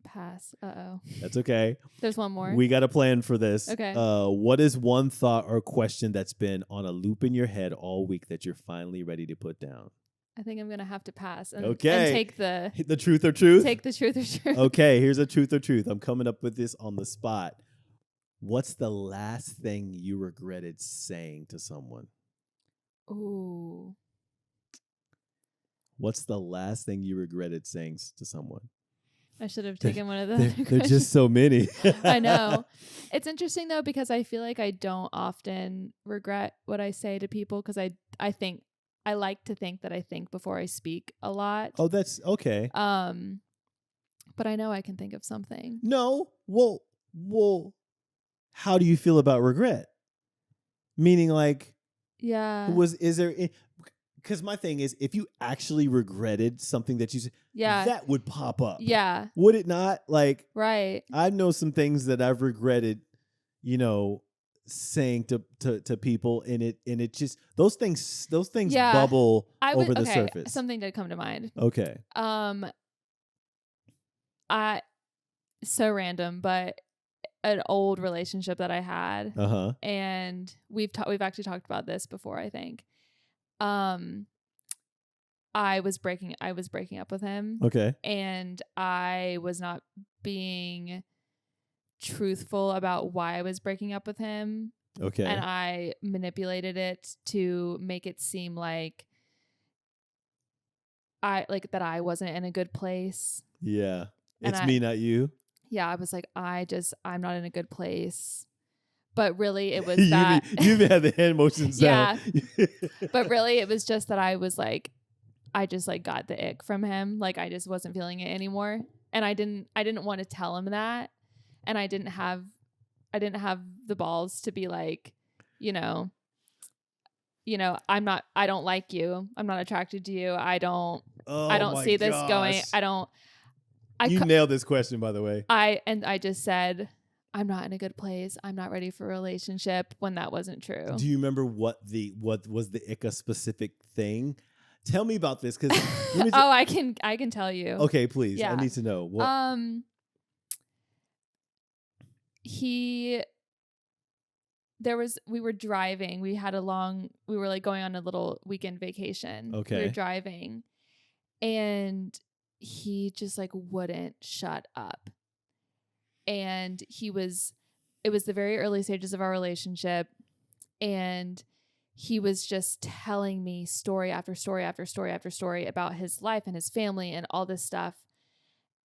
Pass. Uh-oh. That's okay. There's one more. We got a plan for this. Okay. What is one thought or question that's been on a loop in your head all week that you're finally ready to put down? I think I'm going to have to pass and take the truth or truth. Take the truth or truth. Okay, here's a truth or truth. I'm coming up with this on the spot. What's the last thing you regretted saying to someone? Ooh. What's the last thing you regretted saying to someone? I should have taken one of the other There's just so many. I know. It's interesting, though, because I feel like I don't often regret what I say to people, because I think I like to think that I think before I speak a lot. Oh, that's okay. But I know I can think of something. No. Well, how do you feel about regret? Meaning, like, is there? Because my thing is, if you actually regretted something that you said, that would pop up. Yeah. Would it not? Like, right. I know some things that I've regretted, saying to people, and it just those things bubble over the surface. Something did come to mind. Okay. So random, but an old relationship that I had, and we've actually talked about this before, I think. I was breaking up with him. Okay. And I was not being truthful about why I was breaking up with him. Okay. And I manipulated it to make it seem like that I wasn't in a good place. Yeah. It's me, not you. Yeah, I was like, I'm not in a good place. But really, it was that. You've had the hand motions down. Yeah. But really, it was just that I was like, I just like got the ick from him. Like, I just wasn't feeling it anymore. And I didn't want to tell him that. And I didn't have the balls to be like, I don't like you. I'm not attracted to you. I don't see this going. You nailed this question, by the way. I just said, I'm not in a good place. I'm not ready for a relationship, when that wasn't true. Do you remember what was the ICA specific thing? Tell me about this, because I can tell you. Okay, please. Yeah. I need to know. What? We were driving. We were like going on a little weekend vacation. Okay. We were driving, and he just like wouldn't shut up. And it was the very early stages of our relationship, and he was just telling me story after story after story after story about his life and his family and all this stuff,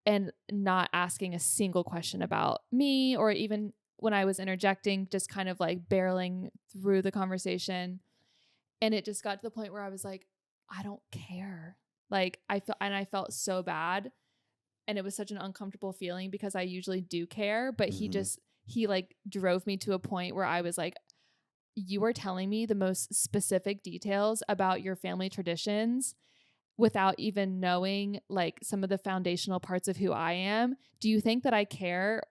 and not asking a single question about me, or even when I was interjecting, just kind of like barreling through the conversation. And it just got to the point where I was like, I don't care. Like I felt so bad. And it was such an uncomfortable feeling, because I usually do care, but he like drove me to a point where I was like, you are telling me the most specific details about your family traditions without even knowing like some of the foundational parts of who I am. Do you think that I care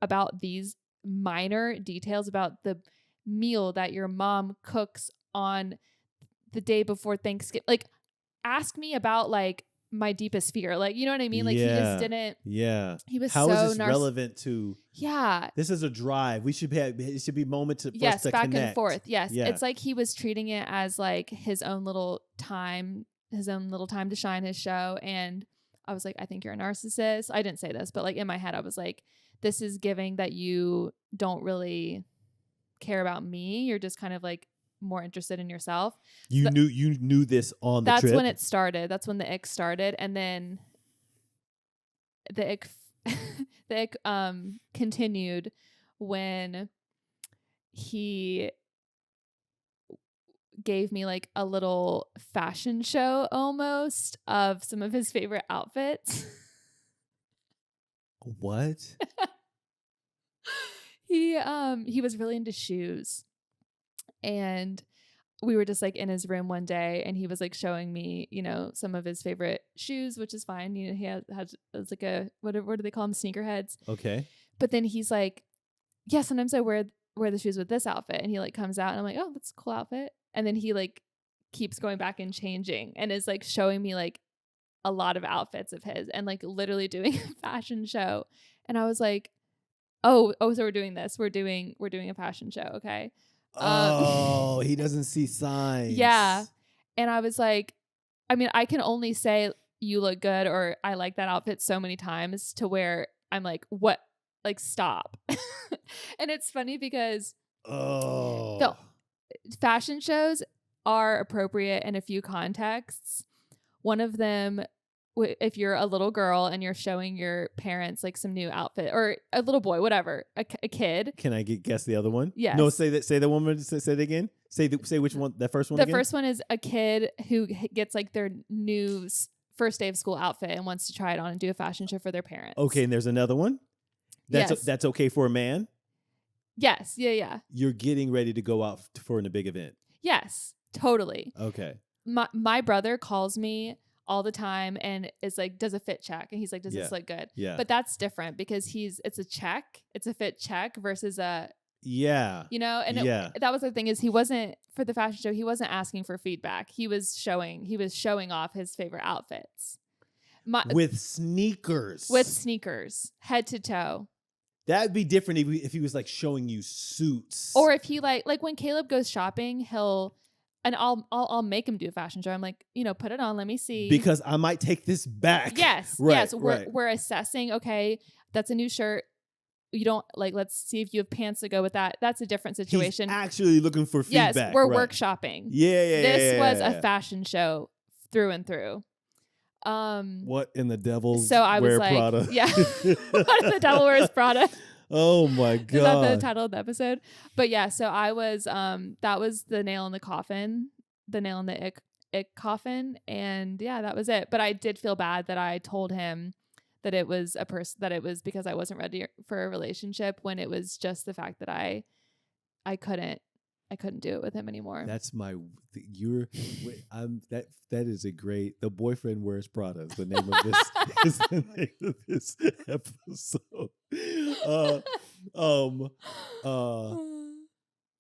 about these minor details about the meal that your mom cooks on the day before Thanksgiving? Like, ask me about like my deepest fear. Like, you know what I mean? Like, he just didn't. Yeah. He was How so is this relevant to? Yeah. This is a drive. It should be a moment for us to back connect. and forth. Yes. Yeah. It's like he was treating it as like his own little time to shine, his show. And I was like, I think you're a narcissist. I didn't say this, but like in my head, I was like, this is giving that you don't really care about me. You're just kind of like more interested in yourself. You knew this on the trip? That's when it started. That's when the ick started. And then the ick continued when he gave me like a little fashion show almost of some of his favorite outfits. What? He was really into shoes, and we were just like in his room one day, and he was like showing me, you know, some of his favorite shoes, which is fine. You know, he has like a, what do they call them? Sneakerheads. Okay. But then he's like, yeah, sometimes I wear the shoes with this outfit. And he like comes out and I'm like, oh, that's a cool outfit. And then he like keeps going back and changing and is like showing me like a lot of outfits of his and like literally doing a fashion show. And I was like, oh, so we're doing this. We're doing a fashion show. Okay. Oh, he doesn't see signs. Yeah. And I was like, I mean, I can only say you look good or I like that outfit so many times to where I'm like, what? Like, stop. And it's funny because the fashion shows are appropriate in a few contexts. One of them, if you're a little girl and you're showing your parents like some new outfit, or a little boy, whatever, a kid. Can I guess the other one? Yes. No, say the woman. Say it again. Say which one? The first one. The first one is a kid who gets like their new first day of school outfit and wants to try it on and do a fashion show for their parents. Okay, and there's another one. That's okay for a man. Yes. Yeah. You're getting ready to go out for a big event. Yes, totally. Okay. My brother calls me all the time and is like, does a fit check. And he's like, does this look good? Yeah. But that's different because it's a check. It's a fit check versus a, yeah. You know, and that was the thing is he wasn't, for the fashion show, he wasn't asking for feedback. He was showing off his favorite outfits. With sneakers. Head to toe. That'd be different if he was like showing you suits. Or if he like when Caleb goes shopping, I'll make him do a fashion show. I'm like, you know, put it on, let me see. Because I might take this back. Yes. Right, yes. right. We're assessing, okay, that's a new shirt. You don't like, let's see if you have pants to go with that. That's a different situation. He's actually looking for feedback. Yes, we're workshopping. Yeah. This was a fashion show through and through. What in the devil's so I was like, Prada? Yeah. What in the devil wears Prada? Oh my God. Is that the title of the episode? But yeah, so I was that was the nail in the coffin, the nail in the ick coffin. And yeah, that was it. But I did feel bad that I told him that it was because I wasn't ready for a relationship, when it was just the fact that I I couldn't do it with him anymore. That's my. You're. I'm. That is a great. The Boyfriend Wears Prada is the name of this. Is the name of this episode.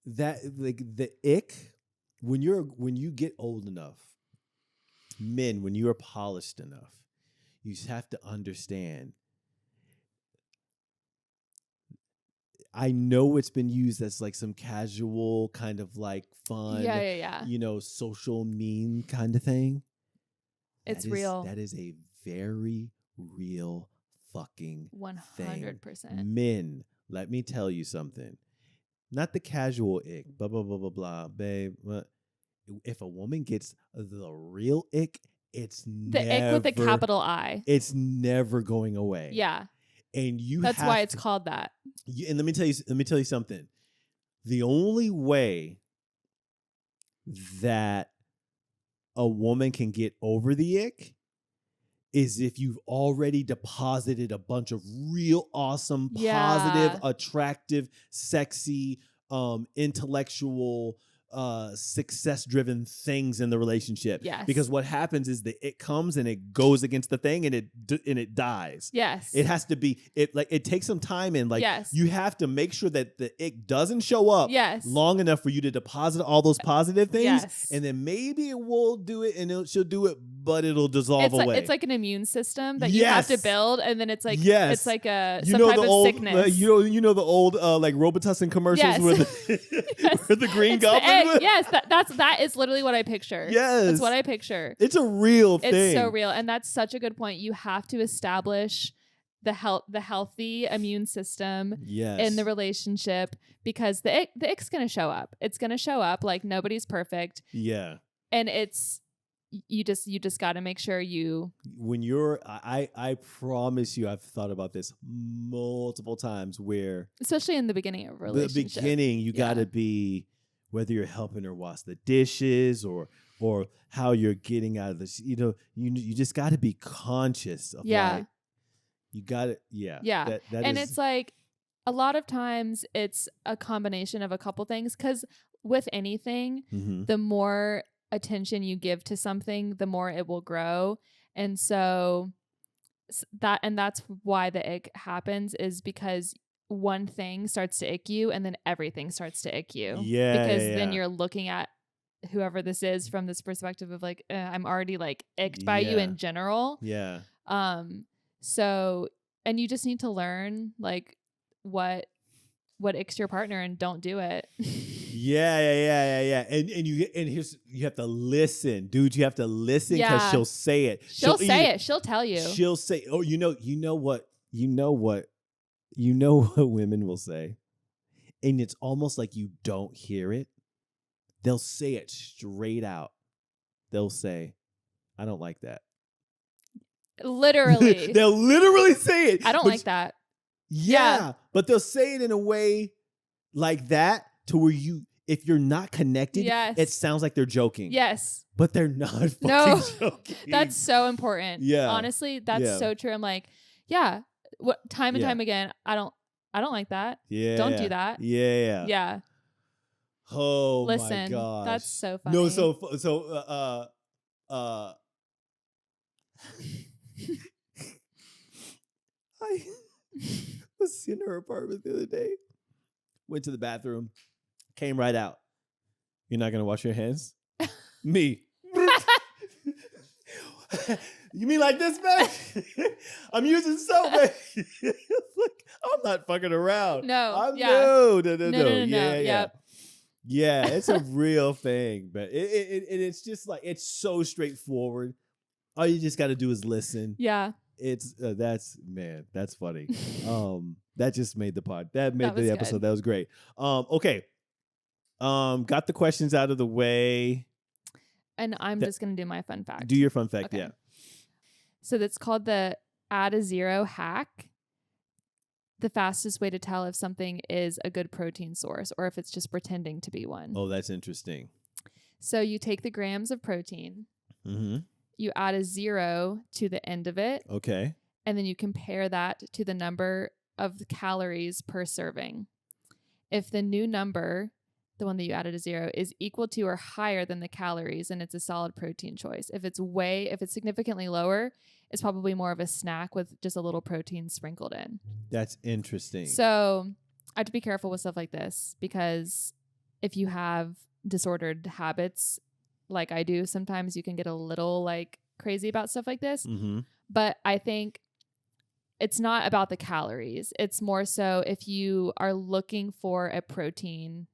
That like the ick when you get old enough, men, when you are polished enough, you just have to understand. I know it's been used as like some casual kind of like fun, social meme kind of thing. It's real. That is a very real fucking 100%. thing. Men, let me tell you something. Not the casual ick, blah, blah, blah, blah, blah, babe. If a woman gets the real ick, it's ick with a capital I. It's never going away. Yeah. And that's why it's called that. And let me tell you something. The only way that a woman can get over the ick is if you've already deposited a bunch of real awesome, positive, attractive, sexy, intellectual, success-driven things in the relationship. Yes. Because what happens is that it comes and it goes against the thing and it dies. Yes. It has to be it takes some time and yes. You have to make sure that the ick doesn't show up long enough for you to deposit all those positive things. Yes. And then maybe it will do it and she'll do it, but it'll dissolve away. It's like an immune system that you have to build, and then it's like it's like some type of old, sickness. You know the old like Robitussin commercials where the green goblin. Yes, that is literally what I picture. Yes, that's what I picture. It's a real thing. It's so real, and that's such a good point. You have to establish the healthy immune system in the relationship, because the ick's gonna show up. It's gonna show up. Like, nobody's perfect. Yeah, and it's you just got to make sure when you're. I promise you, I've thought about this multiple times. Where especially in the beginning of a relationship, the beginning you got to be. Whether you're helping her wash the dishes or how you're getting out of this, you just got to be conscious of like, you got it. Yeah. Yeah. And it's like a lot of times it's a combination of a couple things, because with anything, the more attention you give to something, the more it will grow. And so that's why the ick happens, is because one thing starts to ick you and then everything starts to ick you. Because then you're looking at whoever this is from this perspective of like, I'm already like icked by you in general. Yeah. So, and you just need to learn like what icks your partner and don't do it. Yeah. And you have to listen, dude. You have to listen, because she'll say it. She'll say it. She'll tell you. She'll say, oh, you know what women will say, and it's almost like you don't hear it. They'll say it straight out. They'll say, I don't like that. Literally. They'll literally say it. I don't like that. Yeah. But they'll say it in a way like that to where if you're not connected, it sounds like they're joking. Yes. But they're not fucking joking. That's so important. Yeah. Honestly, that's so true. I'm like, time and time again, I don't like that. Yeah. Don't do that. Yeah. Yeah. Oh, listen, my gosh. That's so funny. No, so I was in her apartment the other day. Went to the bathroom. Came right out. You're not gonna wash your hands? Me. You mean like this, man? I'm using soap, man. Look, I'm not fucking around. No. No. Yeah. Yeah, it's a real thing, but it's just like, it's so straightforward. All you just got to do is listen. Yeah. It's that's funny. That just made the pod. That made the episode. Good. That was great. Okay. Got the questions out of the way. And I'm just going to do my fun fact. Do your fun fact, okay. Yeah. So that's called the add a zero hack. The fastest way to tell if something is a good protein source or if it's just pretending to be one. Oh, that's interesting. So you take the grams of protein. Mm-hmm. You add a 0 to the end of it. Okay. And then you compare that to the number of calories per serving. If the new number the one that you added a 0, is equal to or higher than the calories, and it's a solid protein choice. If it's significantly lower, it's probably more of a snack with just a little protein sprinkled in. That's interesting. So I have to be careful with stuff like this, because if you have disordered habits like I do, sometimes you can get a little like crazy about stuff like this. Mm-hmm. But I think it's not about the calories. It's more so if you are looking for a protein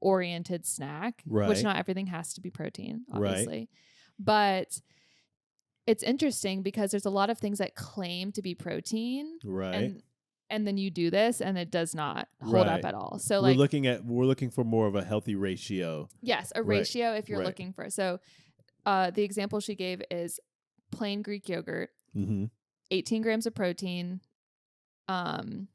oriented snack, which Right. not everything has to be protein, Right. obviously. But it's interesting because there's a lot of things that claim to be protein, Right. and then you do this and it does not hold Right. up at all. So we're like looking for more of a healthy ratio. yes, a Right. ratio if you're Right. looking for. So the example she gave is plain Greek yogurt, Mm-hmm. 18 grams of protein, and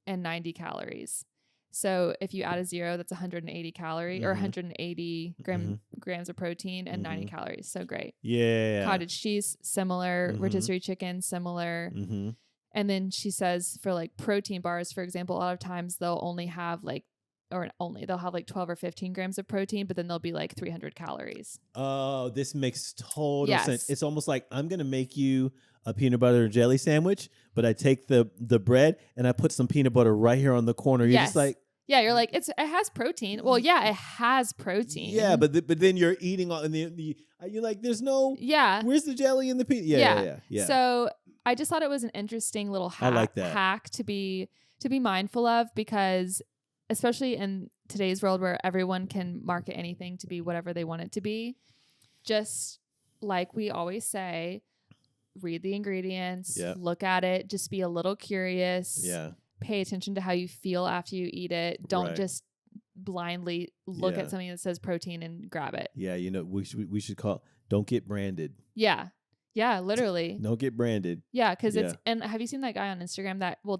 90 calories. So if you add a 0, that's 180 calorie or Mhm. 180 grams of protein and 90 calories. So great. Yeah. Cottage cheese, similar. Mhm. Rotisserie chicken, similar. Mm-hmm. And then she says for like protein bars, for example, a lot of times they'll only have like, they'll have like 12 or 15 grams of protein, but then they'll be like 300 calories. Oh, this makes total Yes. sense. It's almost like I'm going to make you a peanut butter and jelly sandwich, but I take the bread and I put some peanut butter right here on the corner. You're Yes. just like, yeah, you're like, it has protein. Well, yeah, it has protein. yeah, but then you're eating all, and you're like, there's no, yeah. where's the jelly and the peanut? Yeah. So I just thought it was an interesting little I like that. hack to be mindful of, because especially in today's world where everyone can market anything to be whatever they want it to be, just like we always say, read the ingredients, Yep. look at it, just be a little curious. Yeah. Pay attention to how you feel after you eat it. Don't Right. just blindly look Yeah. at something that says protein and grab it. Yeah, we should call, don't get branded. Yeah. Yeah, literally. Don't get branded. Yeah, because Yeah. it's, and have you seen that guy on Instagram that will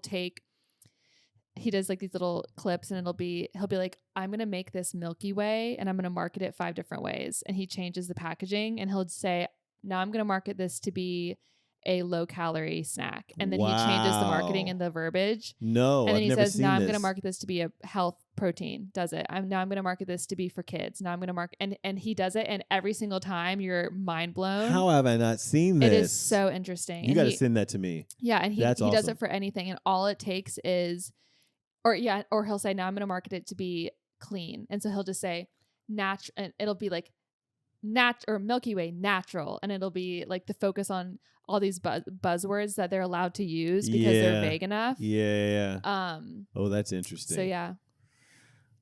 he does like these little clips, and he'll be like, I'm going to make this Milky Way and I'm going to market it 5 different ways. And he changes the packaging and he'll say, now I'm going to market this to be a low calorie snack. And then he changes the marketing Wow. and the verbiage. No, And then I've he never says, seen now I'm this. going to market this to be a health protein. Does it? I'm going to market this to be for kids. Now I'm going to market, and he does it. And every single time you're mind blown. How have I not seen this? It is so interesting. You got to send that to me. Yeah. And he That's does awesome. it for anything. And all it takes is, or he'll say, now I'm going to market it to be clean. And so he'll just say natural, and it'll be like or Milky Way natural. And it'll be like the focus on all these buzzwords that they're allowed to use because they're vague enough. Yeah. Oh, that's interesting. So yeah.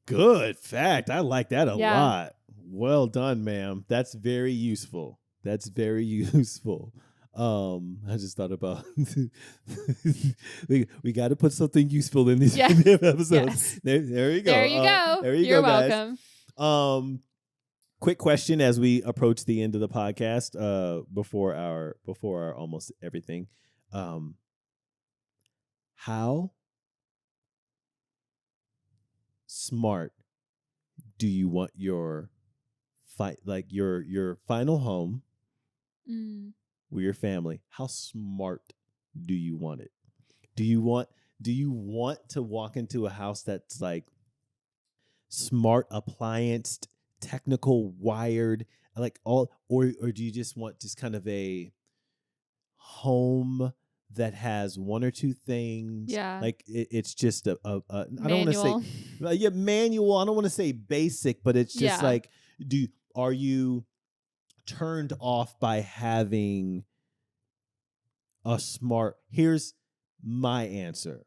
Good fact. I like that a Yeah. lot. Well done, ma'am. That's very useful. I just thought about we got to put something useful in these episodes. Yes. There you go. There you go. There you You're go, guys. welcome. Quick question as we approach the end of the podcast, before our almost everything. How smart do you want your your final home with your family? How smart do you want it? Do you want to walk into a house that's like smart applianced, technical, wired, like all, or do you just want just kind of a home that has one or two things? Yeah. Like it's just a I don't want to Manual. say manual. I don't want to say basic, but it's just like, are you turned off by having a smart? Here's my answer.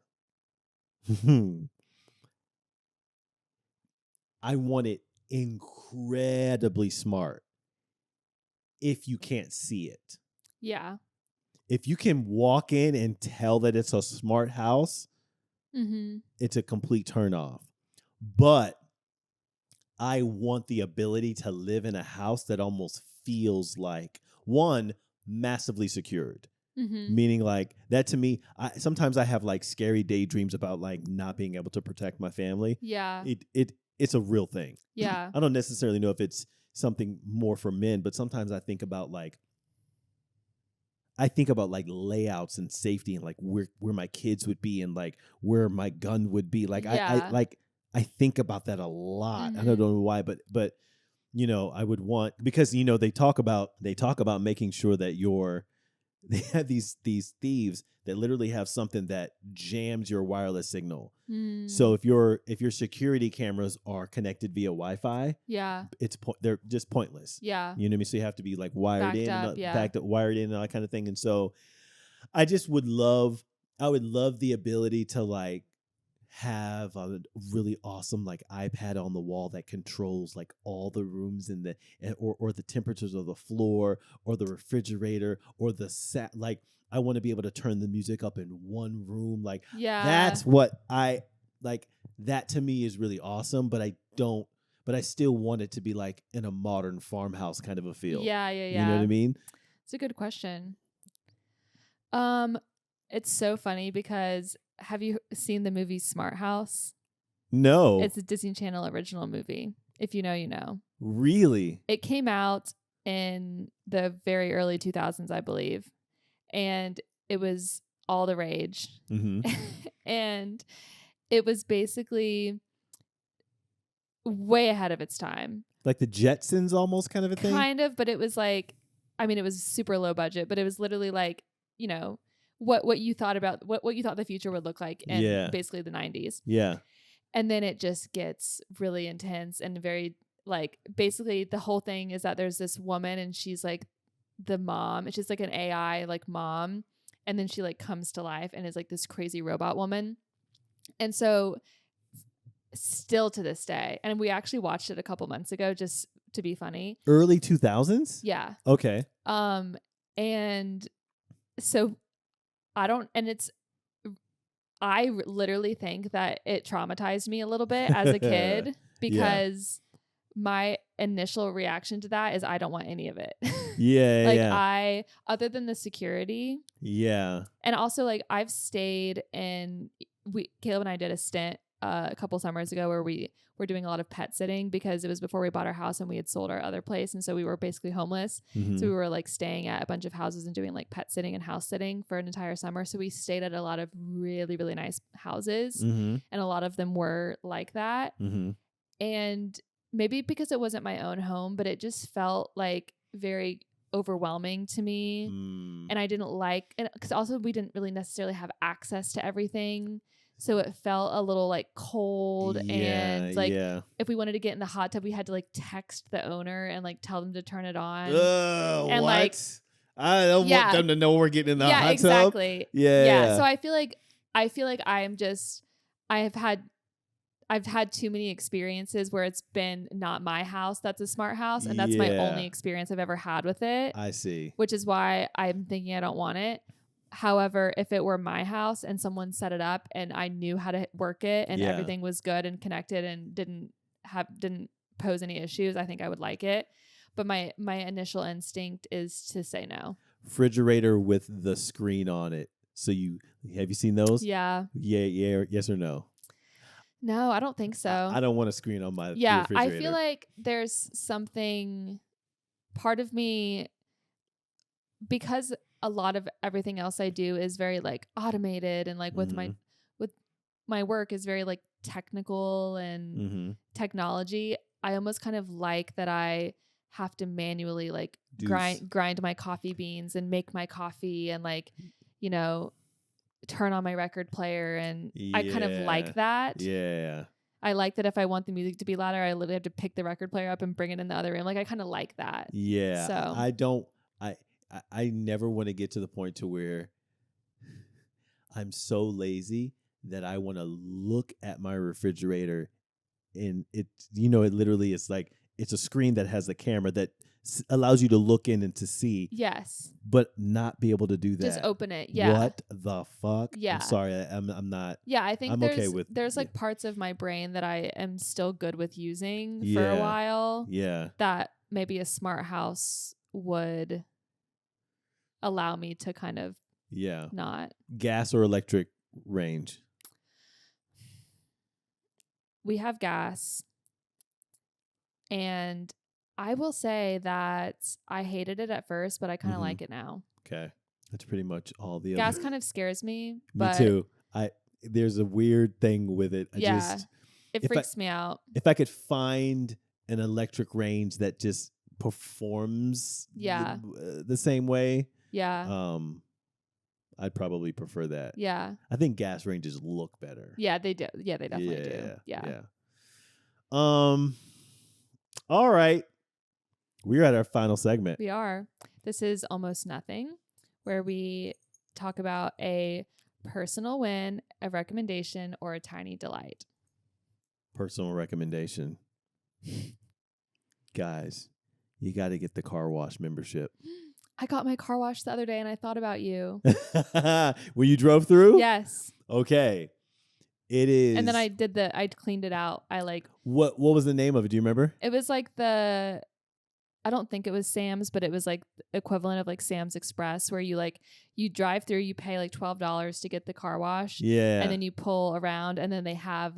I want it incredibly smart if you can't see it. Yeah. If you can walk in and tell that it's a smart house, it's a complete turnoff. But I want the ability to live in a house that almost feels like, one, massively secured. Meaning like that to me, sometimes I have like scary daydreams about like not being able to protect my family. Yeah. It's a real thing. Yeah. I don't necessarily know if it's something more for men, but sometimes I think about like layouts and safety and like where my kids would be and like where my gun would be. Like I I think about that a lot. I Mhm. don't know why, but you know, I would want, because you know they talk about making sure that they have these thieves that literally have something that jams your wireless signal. So Mm. if your security cameras are connected via Wi-Fi, Yeah. they're just pointless. Yeah. You know what I mean? So you have to be like wired Backed in up, and yeah. backed up, wired in and all that kind of thing. And so I just I would love the ability to like have a really awesome like iPad on the wall that controls like all the rooms in the or the temperatures of the floor or the refrigerator or the set. Like I want to be able to turn the music up in one room. Like Yeah. that's what I like. That to me is really awesome, but I still want it to be like in a modern farmhouse kind of a feel. Yeah. You know what I mean? It's a good question. It's so funny because have you seen the movie Smart House? No, It's a Disney Channel original movie. If you know, you know. really. It came out in the very early 2000s, I believe, and it was all the rage. Mm-hmm. And it was basically way ahead of its time. Like the Jetsons, almost kind of a thing. Kind of, but it was like, I mean, it was super low budget, but it was literally like, you know, what you thought about what you thought the future would look like in Yeah. basically the 90s. Yeah. And then it just gets really intense and very like basically the whole thing is that there's this woman and she's like the mom. It's just like an AI like mom. And then she like comes to life and is like this crazy robot woman. And so still to this day, and we actually watched it a couple months ago just to be funny. Early 2000s? Yeah. Okay. And so literally think that it traumatized me a little bit as a kid because my initial reaction to that is I don't want any of it. Yeah. Like yeah. other than the security. Yeah. And also like I've stayed in Caleb and I did a stint a couple summers ago where we were doing a lot of pet sitting because it was before we bought our house and we had sold our other place. And so we were basically homeless. Mm-hmm. So we were like staying at a bunch of houses and doing like pet sitting and house sitting for an entire summer. So we stayed at a lot of really, really nice houses Mm-hmm. and a lot of them were like that. Mm-hmm. And maybe because it wasn't my own home, but it just felt like very overwhelming to me. And I didn't like it because also we didn't really necessarily have access to everything. So it felt a little like cold and like if we wanted to get in the hot tub, we had to like text the owner and like tell them to turn it on. And what? Like, I don't want them to know we're getting in the hot tub. Exactly. Yeah. So I feel like I've had too many experiences where it's been not my house that's a smart house, and that's my only experience I've ever had with it. I see. Which is why I'm thinking I don't want it. However, if it were my house and someone set it up and I knew how to work it and everything was good and connected and didn't pose any issues, I think I would like it. But my initial instinct is to say no. Refrigerator with the screen on it. So have you seen those? Yeah. Yeah. Yes or no? No, I don't think so. I don't want a screen on my refrigerator. refrigerator. I feel like there's something, part of me, because a lot of everything else I do is very like automated and like with my work is very like technical and technology. I almost kind of like that I have to manually like grind my coffee beans and make my coffee and like, you know, turn on my record player and I kind of like that. Yeah. I like that if I want the music to be louder, I literally have to pick the record player up and bring it in the other room. Like I kind of like that. Yeah. So I never want to get to the point to where I'm so lazy that I want to look at my refrigerator and it literally is like, it's a screen that has a camera that allows you to look in and to see. Yes. But not be able to do that. Just open it. Yeah. What the fuck? Yeah. I'm sorry. I'm not. Yeah. I think there's like yeah. parts of my brain that I am still good with using for a while. Yeah. That maybe a smart house would allow me to kind of not. Gas or electric range? We have gas. And I will say that I hated it at first, but I kind of like it now. Okay. That's pretty much all the gas kind of scares me. Me too. There's a weird thing with it. It freaks me out. If I could find an electric range that just performs the same way, Yeah. I'd probably prefer that. Yeah. I think gas ranges look better. Yeah, they do. Yeah, they definitely do. Yeah. All right. We're at our final segment. We are. This is Almost Nothing, where we talk about a personal win, a recommendation, or a tiny delight. Personal recommendation. Guys, you got to get the car wash membership. I got my car wash the other day and I thought about you. When you drove through? Yes. Okay. It is. And then I cleaned it out. What was the name of it? Do you remember? It was like I don't think it was Sam's, but it was like the equivalent of like Sam's Express, where you drive through, you pay like $12 to get the car wash. Yeah. And then you pull around and then they have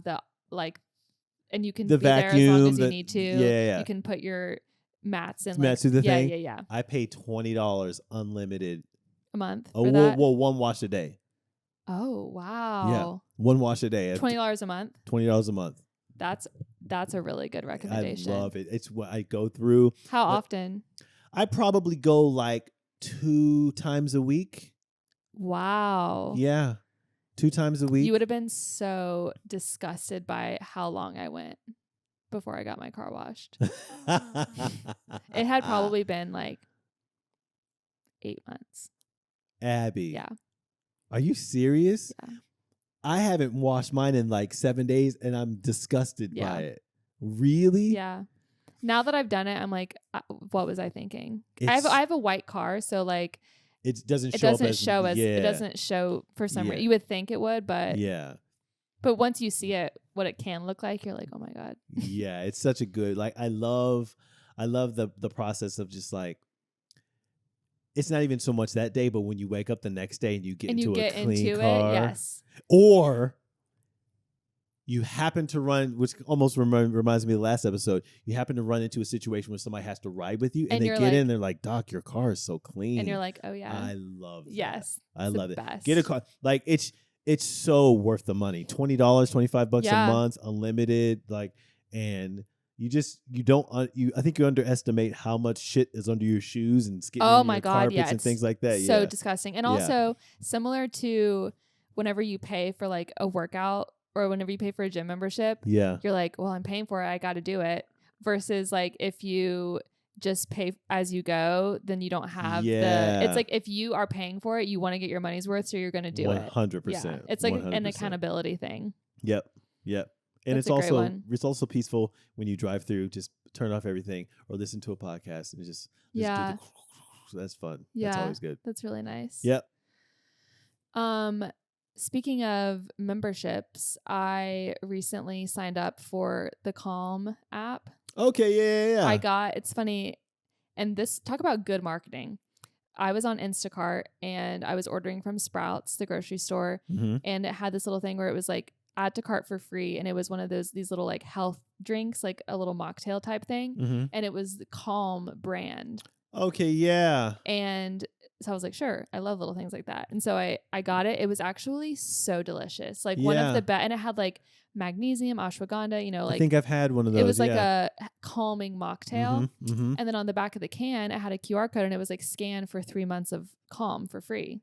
and you can the be vacuum, there as long as you need to. Yeah. You can put your mats in. Mats through the thing? Yeah. I pay $20 unlimited. A month Oh, for that? well, one wash a day. Oh, wow. Yeah. One wash a day. $20 a month? $20 a month. That's a really good recommendation. I love it. It's what I go through. How often? I probably go like 2 times a week. Wow. Yeah. 2 times a week. You would have been so disgusted by how long I went before I got my car washed. It had probably been like 8 months. Abby. Yeah. Are you serious? Yeah. I haven't washed mine in like 7 days and I'm disgusted Yeah. by it. Really? Yeah. Now that I've done it, I'm like, what was I thinking? I have a white car, so like it doesn't it show doesn't up as, show as yeah. it doesn't show for some Yeah. reason. You would think it would, but Yeah. But once you see it, what it can look like, you're like, oh my God. Yeah, it's such a good, like, I love the process of just like, it's not even so much that day, but when you wake up the next day and you get into a clean car, yes. Or you happen to run, which almost reminds me of the last episode, you happen to run into a situation where somebody has to ride with you and they get in, they're like, Doc, your car is so clean. And you're like, oh yeah. I love that. Yes. I love it. Best. Get a car. Like it's so worth the money. $20, $25 a month, unlimited. Like, and I think you underestimate how much shit is under your shoes and getting oh in my your God, carpets and things like that. So yeah. disgusting. And also similar to whenever you pay for like a workout or whenever you pay for a gym membership, Yeah. you're like, well, I'm paying for it, I got to do it. Versus like if you just pay as you go, then you don't have it's like if you are paying for it, you want to get your money's worth, so you're going to do 100%. it. Yeah. It's like 100%. an accountability thing. Yep. And That's a great one. it's also peaceful when you drive through, just turn off everything or listen to a podcast and just Yeah. That's fun. Yeah. That's always good. That's really nice. Yep. Speaking of memberships, I recently signed up for the Calm app. Okay, yeah. It's funny, and talk about good marketing. I was on Instacart and I was ordering from Sprouts, the grocery store, and it had this little thing where it was like add to cart for free, and it was one of these little like health drinks, like a little mocktail type thing, and it was the Calm brand. Okay, yeah. And so I was like, sure, I love little things like that. And so I got it. It was actually so delicious. Like one of the best, and it had like magnesium, ashwagandha, like I think I've had one of those. it was like a calming mocktail. Mm-hmm. And then on the back of the can, it had a QR code and it was like scan for 3 months of Calm for free.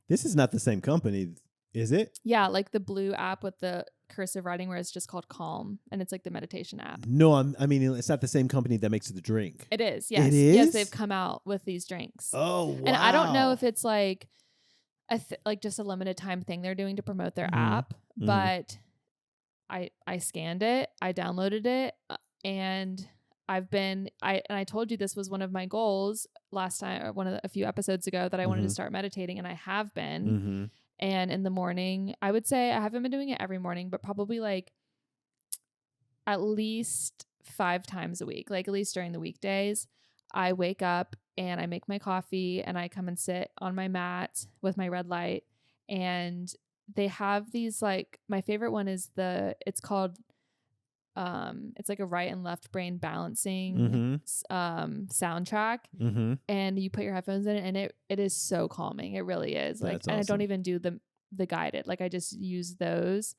This is not the same company, is it? Yeah, like the blue app with the cursive writing where it's just called Calm, and it's like the meditation app. No, I mean it's not the same company that makes the drink. It is. Yes. It is? Yes, they've come out with these drinks. Oh, wow. And I don't know if it's like like just a limited time thing they're doing to promote their app, but I scanned it, I downloaded it, and I told you this was one of my goals last time, or a few episodes ago, that I wanted to start meditating, and I have been. And in the morning, I would say I haven't been doing it every morning, but probably like at least 5 times a week, like at least during the weekdays. I wake up and I make my coffee and I come and sit on my mat with my red light. And they have these, like, my favorite one is it's called, it's like a right and left brain balancing soundtrack. And you put your headphones in it and it is so calming. It really is. That's like, and awesome. I don't even do the guided, like I just use those.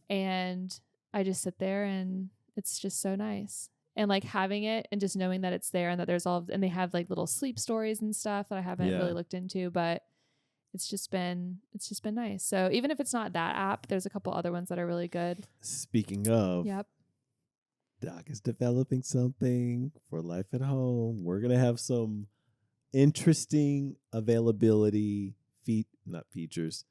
And I just sit there and it's just so nice. And like having it and just knowing that it's there and that there's and they have like little sleep stories and stuff that I haven't really looked into, but it's just been nice. So even if it's not that app, there's a couple other ones that are really good. Speaking of, Yep. Doc is developing something for life at home. We're going to have some interesting availability not features,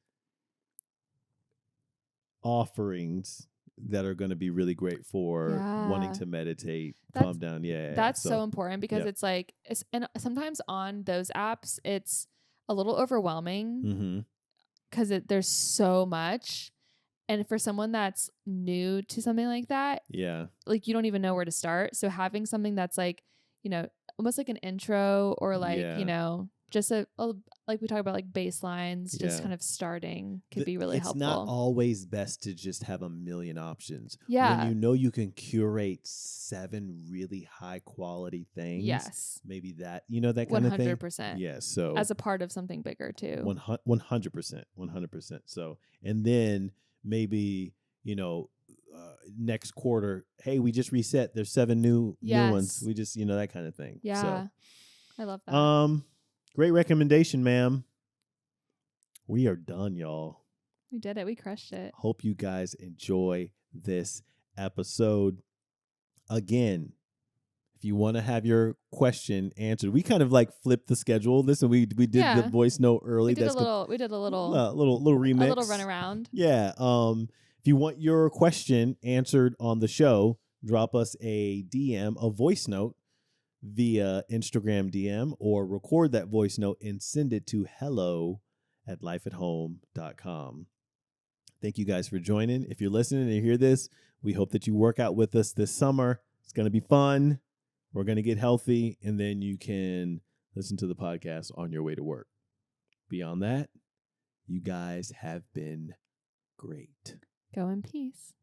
offerings that are going to be really great for wanting to meditate, calm down. Yeah. That's so important because it's like, and sometimes on those apps, it's a little overwhelming because there's so much. And for someone that's new to something like that, like you don't even know where to start. So having something that's like, you know, almost like an intro or like, you know, just a like we talk about like baselines, just kind of starting could be really helpful. It's not always best to just have a million options. Yeah. When you know you can curate 7 really high quality things. Yes. Maybe that, you know, that kind of thing. 100%. Yeah. So as a part of something bigger too. 100%. 100%. So, and then maybe, you know, next quarter, hey, we just reset. There's 7 new ones. We just, you know, that kind of thing. Yeah. So, I love that. Great recommendation, ma'am. We are done, y'all. We did it. We crushed it. Hope you guys enjoy this episode. Again, if you want to have your question answered, we kind of like flipped the schedule. Listen, we did the voice note early. We did a little remix. A little run around. Yeah. If you want your question answered on the show, drop us a DM, a voice note via Instagram DM, or record that voice note and send it to hello@lifeathome.com. Thank you guys for joining. If you're listening and you hear this, we hope that you work out with us this summer. It's going to be fun. We're going to get healthy, and then you can listen to the podcast on your way to work. Beyond that, you guys have been great. Go in peace.